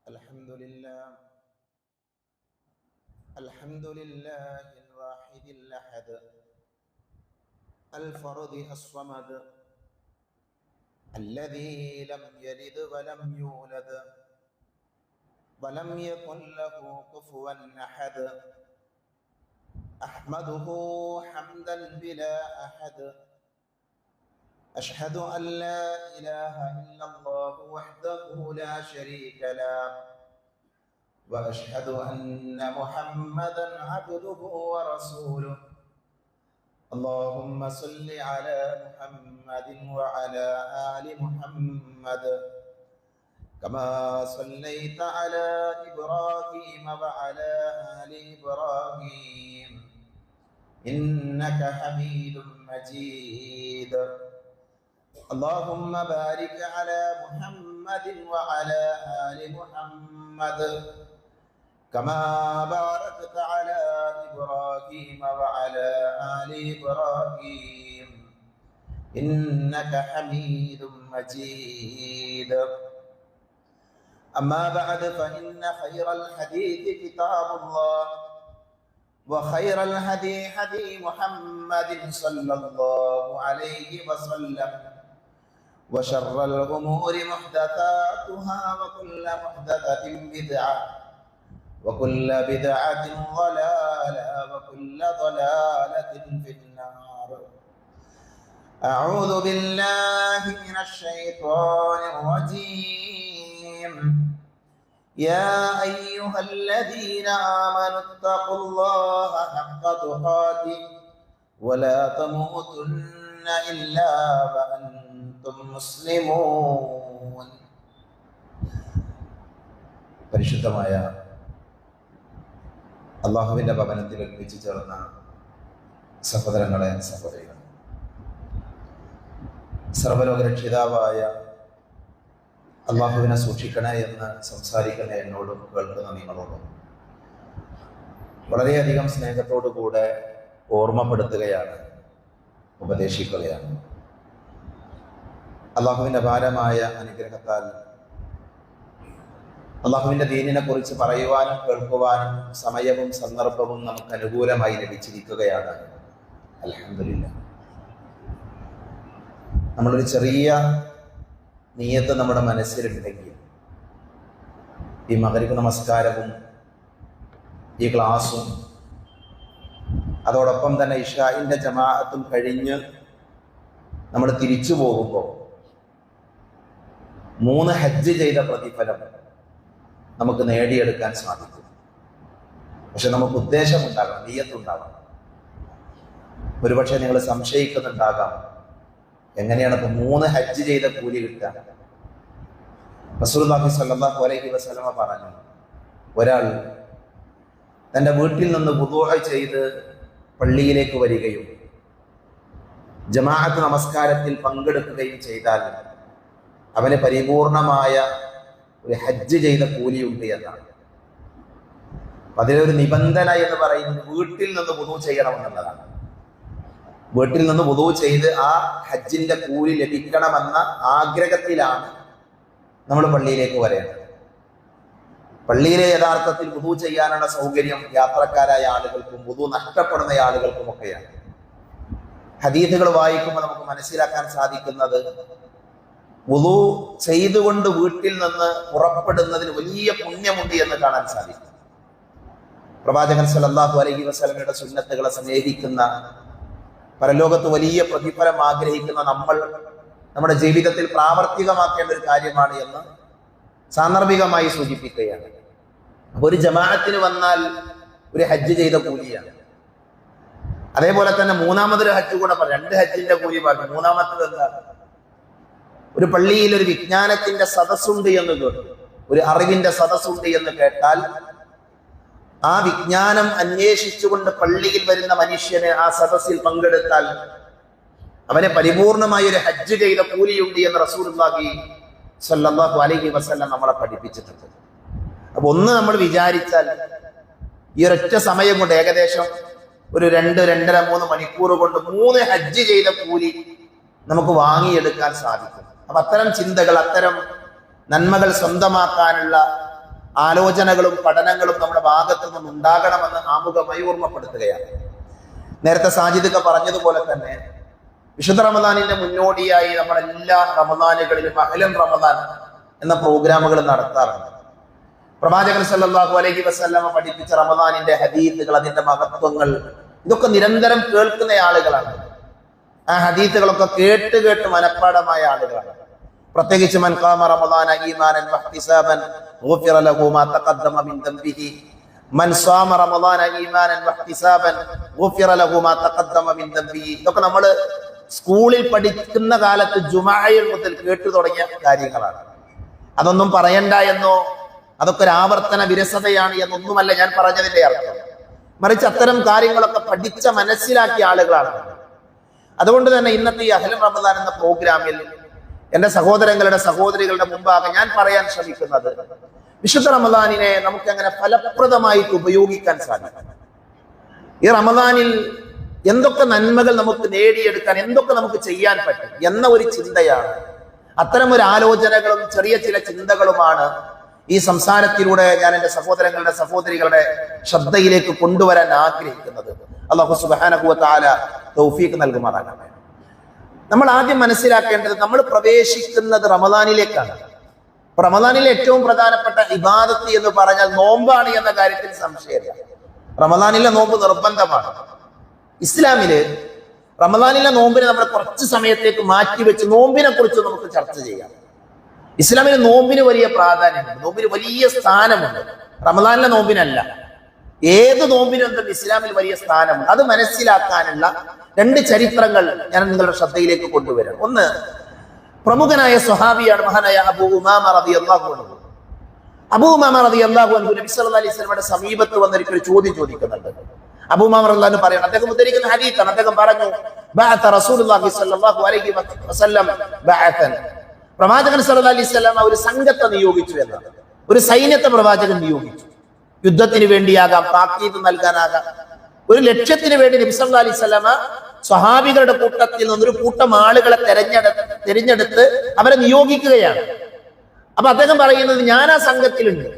الحمد لله الحمد لله الواحد الأحد الفرد الصمد الذي لم يلد ولم يولد ولم يكن له كفوا أحد أحمده حمدا بلا أحد أشهد أن لا إله إلا الله وحده لا شريك له وأشهد أن محمدا عبده ورسوله اللهم صل على محمد وعلى آل محمد كما صليت على إبراهيم وعلى آل إبراهيم إنك حميد مجيد اللهم بارك على محمد وعلى آل محمد كما باركت على إبراهيم وعلى آل إبراهيم إنك حميد مجيد أما بعد فإن خير الحديث كتاب الله وخير الهدي هدي محمد صلى الله عليه وسلم وشر الأمور محدثاتها وكل محدثة بدعة وكل بدعة ضلالة وكل ضلالة في النار. أعوذ بالله من الشيطان الرجيم. يا أيها الذين آمنوا اتقوا الله حق تقاته ولا تموتن إلا وأنتم مسلمون. പരിശുദ്ധമായ അല്ലാഹുവിന്റെ ഭവനത്തിൽ ഒരുമിച്ച് ചേർന്ന സഹോദരങ്ങളെ സഹോദരികൾ, സർവ്വലോകരക്ഷിതാവായ അള്ളാഹുവിനെ സൂക്ഷിക്കണേ എന്ന് സംസാരിക്കുന്ന എന്നോടും കേൾക്കുന്ന നിങ്ങളോടും വളരെയധികം സ്നേഹത്തോടുകൂടെ ഓർമ്മപ്പെടുത്തുകയാണ്, ഉപദേശിക്കുകയാണ്. അള്ളാഹുവിൻ്റെ അപാരമായ അനുഗ്രഹത്താൽ അള്ളാഹുവിൻ്റെ ദീനിനെ കുറിച്ച് പറയുവാനും കേൾക്കുവാനും സമയവും സന്ദർഭവും നമുക്ക് അനുകൂലമായി ലഭിച്ചിരിക്കുകയാണ്. അൽഹംദുലില്ലാഹ്. നമ്മളൊരു ചെറിയ നിയ്യത്ത് നമ്മുടെ മനസ്സിലുണ്ടെങ്കിൽ ഈ മഗ്‌രിബ് നമസ്കാരവും ഈ ക്ലാസും അതോടൊപ്പം തന്നെ ഇശാഇന്റെ ജമാഅത്തും കഴിഞ്ഞ് നമ്മൾ തിരിച്ചു പോകുമ്പോൾ 3 ഹജ്ജ് ചെയ്ത പ്രതിഫലം നമുക്ക് നേടിയെടുക്കാൻ സാധിക്കും. പക്ഷെ നമുക്ക് ഉദ്ദേശമുണ്ടാകാം, നിയ്യത്തുണ്ടാകാം. ഒരുപക്ഷെ നിങ്ങൾ സംശയിക്കുന്നുണ്ടാകാം, എങ്ങനെയാണ് ഇപ്പൊ 3 ഹജ്ജ് ചെയ്ത കൂലി കിട്ടാൻ? റസൂലുള്ളാഹി സ്വല്ലല്ലാഹു അലൈഹി വസല്ലമ പറഞ്ഞു, ഒരാൾ തൻ്റെ വീട്ടിൽ നിന്ന് വുദൂഅ് ചെയ്ത് പള്ളിയിലേക്ക് വരികയും ജമാഅത്ത് നമസ്കാരത്തിൽ പങ്കെടുക്കുകയും ചെയ്താൽ അവന് പരിപൂർണമായ ഒരു ഹജ്ജ് ചെയ്ത കൂലിയുണ്ട് എന്നാണ്. അതിലൊരു നിബന്ധന എന്ന് പറയുന്നത് വീട്ടിൽ നിന്ന് വുദൂ ചെയ്യണമെന്നുള്ളതാണ്. വീട്ടിൽ നിന്ന് വുദൂ ചെയ്ത് ആ ഹജ്ജിന്റെ കൂലി ലഭിക്കണമെന്ന ആഗ്രഹത്തിലാണ് നമ്മൾ പള്ളിയിലേക്ക് വരേണ്ടത്. പള്ളിയിലെ യഥാർത്ഥത്തിൽ വുദൂ ചെയ്യാനുള്ള സൗകര്യം യാത്രക്കാരായ ആളുകൾക്കും വുദൂ നഷ്ടപ്പെടുന്ന ആളുകൾക്കും ഒക്കെയാണ്. ഹദീസുകൾ വായിക്കുമ്പോൾ നമുക്ക് മനസ്സിലാക്കാൻ സാധിക്കുന്നത് വുദൂ ചെയ്തുകൊണ്ട് വീട്ടിൽ നിന്ന് പുറപ്പെടുന്നതിന് വലിയ പുണ്യമുണ്ട് എന്ന് കാണാൻ സാധിക്കും. പ്രവാചകൻ സല്ലല്ലാഹു അലൈഹി വസല്ലമയുടെ സുന്നത്തുകളെ സ്നേഹിക്കുന്ന, പരലോകത്ത് വലിയ പ്രതിഫലം ആഗ്രഹിക്കുന്ന നമ്മൾ നമ്മുടെ ജീവിതത്തിൽ പ്രാവർത്തികമാക്കേണ്ട ഒരു കാര്യമാണ് എന്ന് സാന്ദർഭികമായി സൂചിപ്പിക്കുകയാണ്. ഒരു ജമാഅത്തിന് വന്നാൽ ഒരു ഹജ്ജ് ചെയ്ത കൂലിയാണ്. അതേപോലെ തന്നെ മൂന്നാമതൊരു ഹജ്ജ് കൂടെ പറഞ്ഞു, 2 ഹജ്ജിന്റെ കൂലി പറഞ്ഞു. മൂന്നാമത്തത് എന്താ? ഒരു പള്ളിയിൽ ഒരു വിജ്ഞാനത്തിന്റെ സദസ്സുണ്ട് എന്ന് കേട്ടു, ഒരു അറിവിന്റെ സദസ്സുണ്ട് എന്ന് കേട്ടാൽ ആ വിജ്ഞാനം അന്വേഷിച്ചുകൊണ്ട് പള്ളിയിൽ വരുന്ന മനുഷ്യന് ആ സദസ്സിൽ പങ്കെടുത്താൽ അവനെ പരിപൂർണമായ ഒരു ഹജ്ജ് ചെയ്ത കൂലിയുണ്ട് എന്ന് റസൂലുള്ളാഹി സ്വല്ലല്ലാഹു അലൈഹി വസല്ലം നമ്മളെ പഠിപ്പിച്ചിട്ടുണ്ട്. അപ്പൊ ഒന്ന് നമ്മൾ വിചാരിച്ചാൽ ഈ ഒരൊറ്റ സമയം കൊണ്ട് ഏകദേശം ഒരു 2-2.5-3 മണിക്കൂർ കൊണ്ട് 3 ഹജ്ജ് ചെയ്ത കൂലി നമുക്ക് വാങ്ങിയെടുക്കാൻ സാധിക്കും. അപ്പൊ അത്തരം ചിന്തകൾ, അത്തരം നന്മകൾ സ്വന്തമാക്കാനുള്ള ആലോചനകളും പഠനങ്ങളും നമ്മുടെ ഭാഗത്തു നിന്നും ഉണ്ടാകണമെന്ന് ആമുഖമായി ഓർമ്മപ്പെടുത്തുകയാണ്. നേരത്തെ സാജിദൊക്കെ പറഞ്ഞതുപോലെ തന്നെ വിശുദ്ധ റമദാനിന്റെ മുന്നോടിയായി നമ്മുടെ എല്ലാ റമദാനുകളിലും അഹ്ലൻ റമദാൻ എന്ന പ്രോഗ്രാമുകൾ നടത്താറുണ്ട്. പ്രവാചകൻ സല്ലല്ലാഹു അലൈഹി വസല്ലമ പഠിപ്പിച്ച റമദാനിന്റെ ഹദീസുകൾ, അതിന്റെ മഹത്വങ്ങൾ, ഇതൊക്കെ നിരന്തരം കേൾക്കുന്ന ആളുകളാണ്. ആ ഹദീസുകളൊക്കെ കേട്ട് കേട്ട് മനഃപ്പാടമായ ആളുകളാണ്. പ്രത്യേകിച്ച് മൻ ഖാമ റമദാന ഈമാനൻ വഹ്തിസാബൻ ഗുഫിറ ലഹു മാ തഖദ്ദമ മിൻ ദംബിഹി മൻ സാമ റമദാന ഈമാനൻ വഹ്തിസാബൻ ഗുഫിറ ലഹു മാ തഖദ്ദമ മിൻ ദംബിഹി. ഇതൊക്കെ നമ്മൾ സ്കൂളിൽ പഠിക്കുന്ന കാലത്ത് ജുമുഅയിൽ മുതൽ കേട്ടു തുടങ്ങിയ കാര്യങ്ങളാണ്. അതൊന്നും പറയണ്ട എന്നോ അതൊക്കെ ഒരു ആവർത്തന വിരസതയാണ് എന്നൊന്നുമല്ല ഞാൻ പറഞ്ഞതിന്റെ അർത്ഥം. മറിച്ച് അത്തരം കാര്യങ്ങളൊക്കെ പഠിച്ച മനസ്സിലാക്കിയ ആളുകളാണ്. അതുകൊണ്ട് തന്നെ ഇന്നത്തെ ഈ അഹ്ലൻ റമദാൻ എന്ന പ്രോഗ്രാമിൽ എന്റെ സഹോദരങ്ങളുടെ സഹോദരികളുടെ മുമ്പാകെ ഞാൻ പറയാൻ ശ്രമിക്കുന്നത്, വിശുദ്ധ റമദാനിനെ നമുക്ക് അങ്ങനെ ഫലപ്രദമായിട്ട് ഉപയോഗിക്കാൻ സാധിക്കും. ഈ റമദാനിൽ എന്തൊക്കെ നന്മകൾ നമുക്ക് നേടിയെടുക്കാൻ, എന്തൊക്കെ നമുക്ക് ചെയ്യാൻ പറ്റും എന്ന ഒരു ചിന്തയാണ്, അത്തരം ഒരു ആലോചനകളും ചെറിയ ചില ചിന്തകളുമാണ് ഈ സംസാരത്തിലൂടെ ഞാൻ എൻ്റെ സഹോദരങ്ങളുടെ സഹോദരികളുടെ ശ്രദ്ധയിലേക്ക് കൊണ്ടുവരാൻ ആഗ്രഹിക്കുന്നത്. അല്ലാഹു സുബ്ഹാനഹു വ തആല തൗഫീഖ് നൽകുമാറാകട്ടെ. നമ്മൾ ആദ്യം മനസ്സിലാക്കേണ്ടത്, നമ്മൾ പ്രവേശിക്കുന്നത് റമദാനിലേക്കാണ്. റമദാനിലെ ഏറ്റവും പ്രധാനപ്പെട്ട ഇബാദത്ത് എന്ന് പറഞ്ഞാൽ നോമ്പാണ് എന്ന കാര്യത്തിൽ സംശയമില്ല. റമദാനിലെ നോമ്പ് നിർബന്ധമാണ്. ഇസ്ലാമില് റമദാനിലെ നോമ്പിനെ നമ്മൾ കുറച്ച് സമയത്തേക്ക് മാറ്റിവെച്ച് നോമ്പിനെ കുറിച്ച് നമുക്ക് ചർച്ച ചെയ്യാം. ഇസ്ലാമിലെ നോമ്പിന് വലിയ പ്രാധാന്യമുണ്ട്, നോമ്പിന് വലിയ സ്ഥാനമുണ്ട്. റമദാനിലെ നോമ്പിനല്ല, ഏത് നോമ്പിനും എന്തും ഇസ്ലാമിൽ വലിയ സ്ഥാനമുണ്ട്. അത് മനസ്സിലാക്കാനുള്ള രണ്ട് ചരിത്രങ്ങൾ ഞാൻ നിങ്ങളുടെ ശ്രദ്ധയിലേക്ക് കൊണ്ടുവരാം. ഒന്ന്, പ്രമുഖനായ സ്വഹാബിയാണ് മഹാനായ അബൂ ഉമാമ റളിയല്ലാഹു അൻഹു. അബൂ ഉമാമ റളിയല്ലാഹു അൻഹു നബി സല്ലല്ലാഹു അലൈഹി വസല്ലമയുടെ സമീപത്ത് വന്നൊരു ചോദ്യം ചോദിക്കുന്നുണ്ട്. അബൂ ഉമാമ റളിയല്ലാഹു അൻഹു പറയുന്നു, അദ്ദേഹം ഉദ്ധരിക്കുന്ന ഹദീസാണ്. അദ്ദേഹം പറഞ്ഞു, ബഅത റസൂലുള്ളാഹി സ്വല്ലല്ലാഹു അലൈഹി വസല്ലം ബഅതൻ. പ്രവാചകൻ സല്ലല്ലാഹു അലൈഹി വസല്ലം ഒരു സംഘത്തെ നിയോഗിച്ചു എന്നാണ്. ഒരു സൈന്യത്തെ പ്രവാചകൻ നിയോഗിച്ചു. യുദ്ധത്തിന് വേണ്ടിയാകാം, താക്കീത് നൽകാനാകാം, ഒരു ലക്ഷ്യത്തിന് വേണ്ടി നബി സല്ലല്ലാഹു അലൈഹി വസല്ലം സ്വഹാബികളുടെ കൂട്ടത്തിൽ നിന്നൊരു കൂട്ടം ആളുകളെ തെരഞ്ഞെടുത്ത് അവരെ നിയോഗിക്കുകയാണ്. അപ്പൊ അദ്ദേഹം പറയുന്നത്, ഞാൻ ആ സംഘത്തിലുണ്ട്,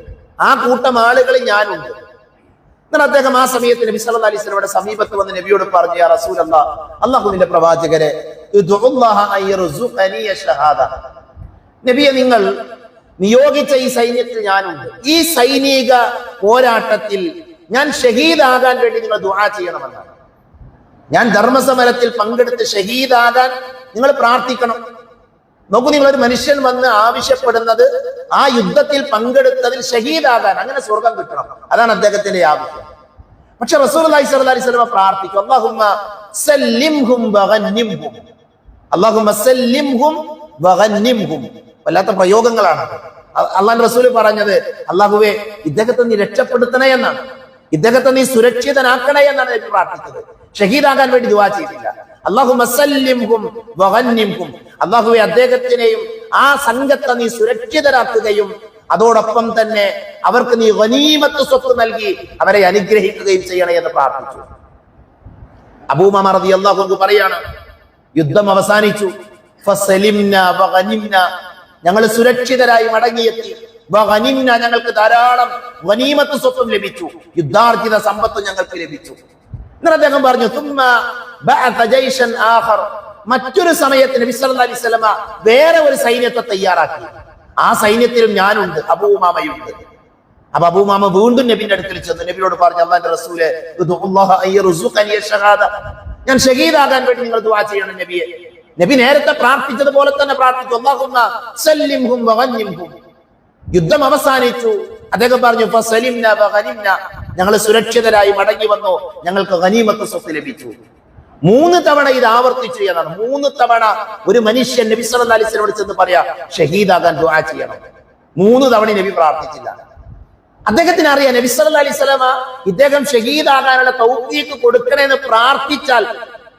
ആ കൂട്ടം ആളുകളിൽ ഞാനുണ്ട്. എന്നാൽ അദ്ദേഹം ആ സമയത്ത് നബി സല്ലല്ലാഹു അലൈഹി വസല്ലമയുടെ സമീപത്ത് വന്ന് നബിയോട് പറഞ്ഞു, യാ റസൂലല്ലാഹ്, അല്ലാഹുവിന്റെ പ്രവാചകരെ, ഉദ്ഉല്ലാഹ അയ്യർസുഖനി അഷ്ഹദ. നബിയെ, നിങ്ങൾ നിയോഗിച്ച ഈ സൈന്യത്തിൽ ഞാനുണ്ട്. ഈ സൈനിക പോരാട്ടത്തിൽ ഞാൻ ഷഹീദാകാൻ വേണ്ടി നിങ്ങൾ ദുആ ചെയ്യണമെന്നാണ്. ഞാൻ ധർമ്മസമരത്തിൽ പങ്കെടുത്ത് ഷഹീദാകാൻ നിങ്ങൾ പ്രാർത്ഥിക്കണം. നോക്കൂ, നിങ്ങളൊരു മനുഷ്യൻ വന്ന് ആവശ്യപ്പെടുന്നത് ആ യുദ്ധത്തിൽ പങ്കെടുത്തതിൽ ഷഹീദാകാൻ, അങ്ങനെ സ്വർഗം കിട്ടണം. അതാണ് അദ്ദേഹത്തിന്റെ ആവശ്യം. പക്ഷെ റസൂലുള്ളാഹി സ്വല്ലല്ലാഹു അലൈഹി വസല്ലം പ്രാർത്ഥിക്കും, അല്ലാഹുമ്മ സല്ലിംഹും വഗന്നിംഹും, അല്ലാഹുമ്മ സല്ലിംഹും വഗന്നിംഹും. വല്ലാത്ത പ്രയോഗങ്ങളാണ്. അള്ളാഹുവിന്റെ റസൂൽ പറഞ്ഞത്, അല്ലാഹുവേ, ഇദ്ദേഹത്തെ നീ രക്ഷപ്പെടുത്തണേ എന്നാണ്, ഇദ്ദേഹത്തെ നീ സുരക്ഷിതനാക്കണേ എന്നാണ് നബി പ്രാർത്ഥിച്ചത്. ഷഹീദാകാൻ വേണ്ടി ദുആ ചെയ്തില്ല. അല്ലാഹുമ്മ സല്ലിംഹും വഗന്നിംഹും, അല്ലാഹുവേ, അദ്ദേഹത്തിനെയും ആ സംഘത്തെ നീ സുരക്ഷിതരാക്കുകയും അതോടൊപ്പം തന്നെ അവർക്ക് നീ ഗനീമത്ത് സ്വത്ത് നൽകി അവരെ അനുഗ്രഹിക്കുകയും ചെയ്യണേ എന്ന് പ്രാർത്ഥിച്ചു. അബൂ ഉമാമ റളിയല്ലാഹു അൻഹു പറയാണ്, യുദ്ധം അവസാനിച്ചു. ഫസലിംന വഗനിംന, ഞങ്ങൾ സുരക്ഷിതരായി മടങ്ങിയെത്തി. വഗനിംന, ഞങ്ങൾക്ക് ധാരാളം ഗനീമത്ത് സ്വത്തും ലഭിച്ചു, യുദ്ധാർജിത സമ്പത്തും ഞങ്ങൾക്ക് ലഭിച്ചു. എന്നിട്ട് അദ്ദേഹം പറഞ്ഞു, തുമ്മ ബഅത ജൈശൻ ആഖർ, മറ്റൊരു സമയത്ത് നബി സല്ലല്ലാഹു അലൈഹി വസല്ലമ വേറെ ഒരു സൈന്യത്തെ തയ്യാറാക്കി. ആ സൈന്യത്തിലും ഞാനുണ്ട്, അബൂ ഉമാമയുണ്ട്. അപ്പൊ അബൂ ഉമാമ വീണ്ടും നബിന്റെ അടുക്കൽ ചെന്ന് നബിയോട് പറഞ്ഞു, അല്ലാഹുവിന്റെ റസൂലേ, ഉദ്ഉല്ലാഹ അയ്യർസുഖനി അഷ്ഹദ, ഞാൻ ഷഹീദാകാൻ വേണ്ടി നിങ്ങൾ ദുആ ചെയ്യണം നബിയെ. നബി നേരത്തെ പ്രാർത്ഥിച്ചതുപോലെ തന്നെ പ്രാർത്ഥിച്ചു, അല്ലാഹുമ്മ സല്ലിംഹും വഗന്നിംഹും. യുദ്ധം അവസാനിച്ചു. അദ്ദേഹം പറഞ്ഞു, ഫസലിംന വഗനിംന, ഞങ്ങൾ സുരക്ഷിതരായി മടങ്ങി വന്നു, ഞങ്ങൾക്ക് ഗനീമത്ത് സ്വത്ത് ലഭിച്ചു. 3 തവണ ഇത് ആവർത്തിച്ചു എന്നാണ്. 3 തവണ ഒരു മനുഷ്യൻ നബി സല്ലല്ലാഹു അലൈഹി വസല്ലമയോട് ചെന്ന് പറയാ, ഷഹീദാകാൻ ദുആ ചെയ്യണം. 3 തവണ നബി പ്രാർത്ഥിച്ചില്ല. അദ്ദേഹത്തിന് അറിയാം, നബി സല്ലല്ലാഹു അലൈഹി വസല്ലമ ഇദ്ദേഹം ഷഹീദാകാനുള്ള തൗഫീഖ് കൊടുക്കണമെന്ന് പ്രാർത്ഥിച്ചാൽ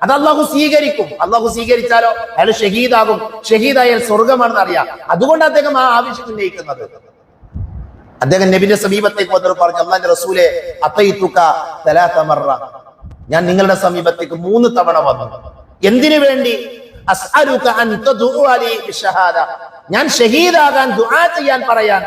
അത് അള്ളാഹു സ്വീകരിക്കും. അള്ളാഹു സ്വീകരിച്ചാലോ അയാൾ ഷഹീദാകും. ഷഹീദായാൽ സ്വർഗമാണെന്ന് അറിയാം. അതുകൊണ്ട് അദ്ദേഹം ആ ആവശ്യം ഉന്നയിക്കുന്നത്. അദ്ദേഹം നബിന്റെ സമീപത്തേക്ക് വന്നിട്ട് പറഞ്ഞു, അല്ലാഹുവിന്റെ റസൂലേ, അതൈതുക തലാത മറ, ഞാൻ നിങ്ങളുടെ സമീപത്തേക്ക് 3 തവണ വന്നു. എന്തിനു വേണ്ടി? അസ്അലുക അൻ തദുഅ ലി ബിശഹാദ, ഞാൻ ഷഹീദാകാൻ ദുആ ചെയ്യാൻ പറയാൻ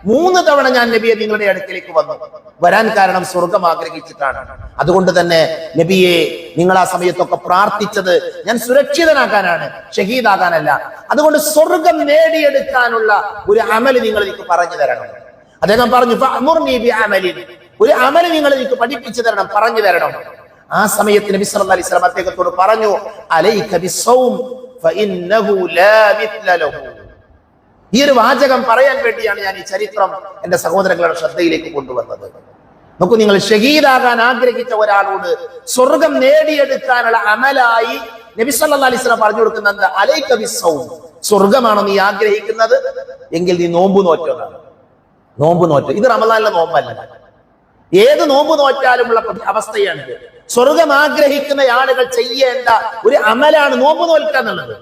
3 തവണ ഞാൻ നബിയെ നിങ്ങളുടെ അടുക്കലേക്ക് വന്നു. വരാൻ കാരണം സ്വർഗം ആഗ്രഹിച്ചിട്ടാണ്. അതുകൊണ്ട് തന്നെ നബിയെ നിങ്ങൾ ആ സമയത്തൊക്കെ പ്രാർത്ഥിച്ചത് ഞാൻ സുരക്ഷിതനാക്കാനാണ്, ഷഹീദാകാനല്ല. അതുകൊണ്ട് സ്വർഗം നേടിയെടുക്കാനുള്ള ഒരു അമല് നിങ്ങൾ എനിക്ക് പറഞ്ഞു തരണം. അദ്ദേഹം പറഞ്ഞു, ഒരു അമല് നിങ്ങൾ എനിക്ക് പഠിപ്പിച്ചു തരണം, പറഞ്ഞു തരണം. ആ സമയത്ത് നബി സല്ലല്ലാഹു അലൈഹി വസല്ലം അദ്ദേഹത്തോട് പറഞ്ഞു, അലൈക ബിസ്സൗം ഫഇന്നഹു ലാ മിത്ല ലഹു. ഈ ഒരു വാചകം പറയാൻ വേണ്ടിയാണ് ഞാൻ ഈ ചരിത്രം എന്റെ സഹോദരങ്ങളുടെ ശ്രദ്ധയിലേക്ക് കൊണ്ടുവന്നത്. നോക്കൂ, നിങ്ങൾ ഷഹീദാകാൻ ആഗ്രഹിച്ച ഒരാളോട് സ്വർഗം നേടിയെടുക്കാനുള്ള അമലായി നബി സല്ലല്ലാഹു അലൈഹി വസല്ലം പറഞ്ഞു കൊടുക്കുന്നത് അലൈക ബിസ്സൗം. സ്വർഗമാണോ നീ ആഗ്രഹിക്കുന്നത് എങ്കിൽ നീ നോമ്പ് നോറ്റതാണ്. നോമ്പ് നോറ്റ്. ഇത് റമദാനിലെ നോമ്പല്ല, ഏത് നോമ്പ് നോറ്റാലുമുള്ള അവസ്ഥയാണിത്. സ്വർഗം ആഗ്രഹിക്കുന്ന ആളുകൾ ചെയ്യേണ്ട ഒരു അമലാണ് നോമ്പ് നോൽക്കുക എന്നുള്ളത്.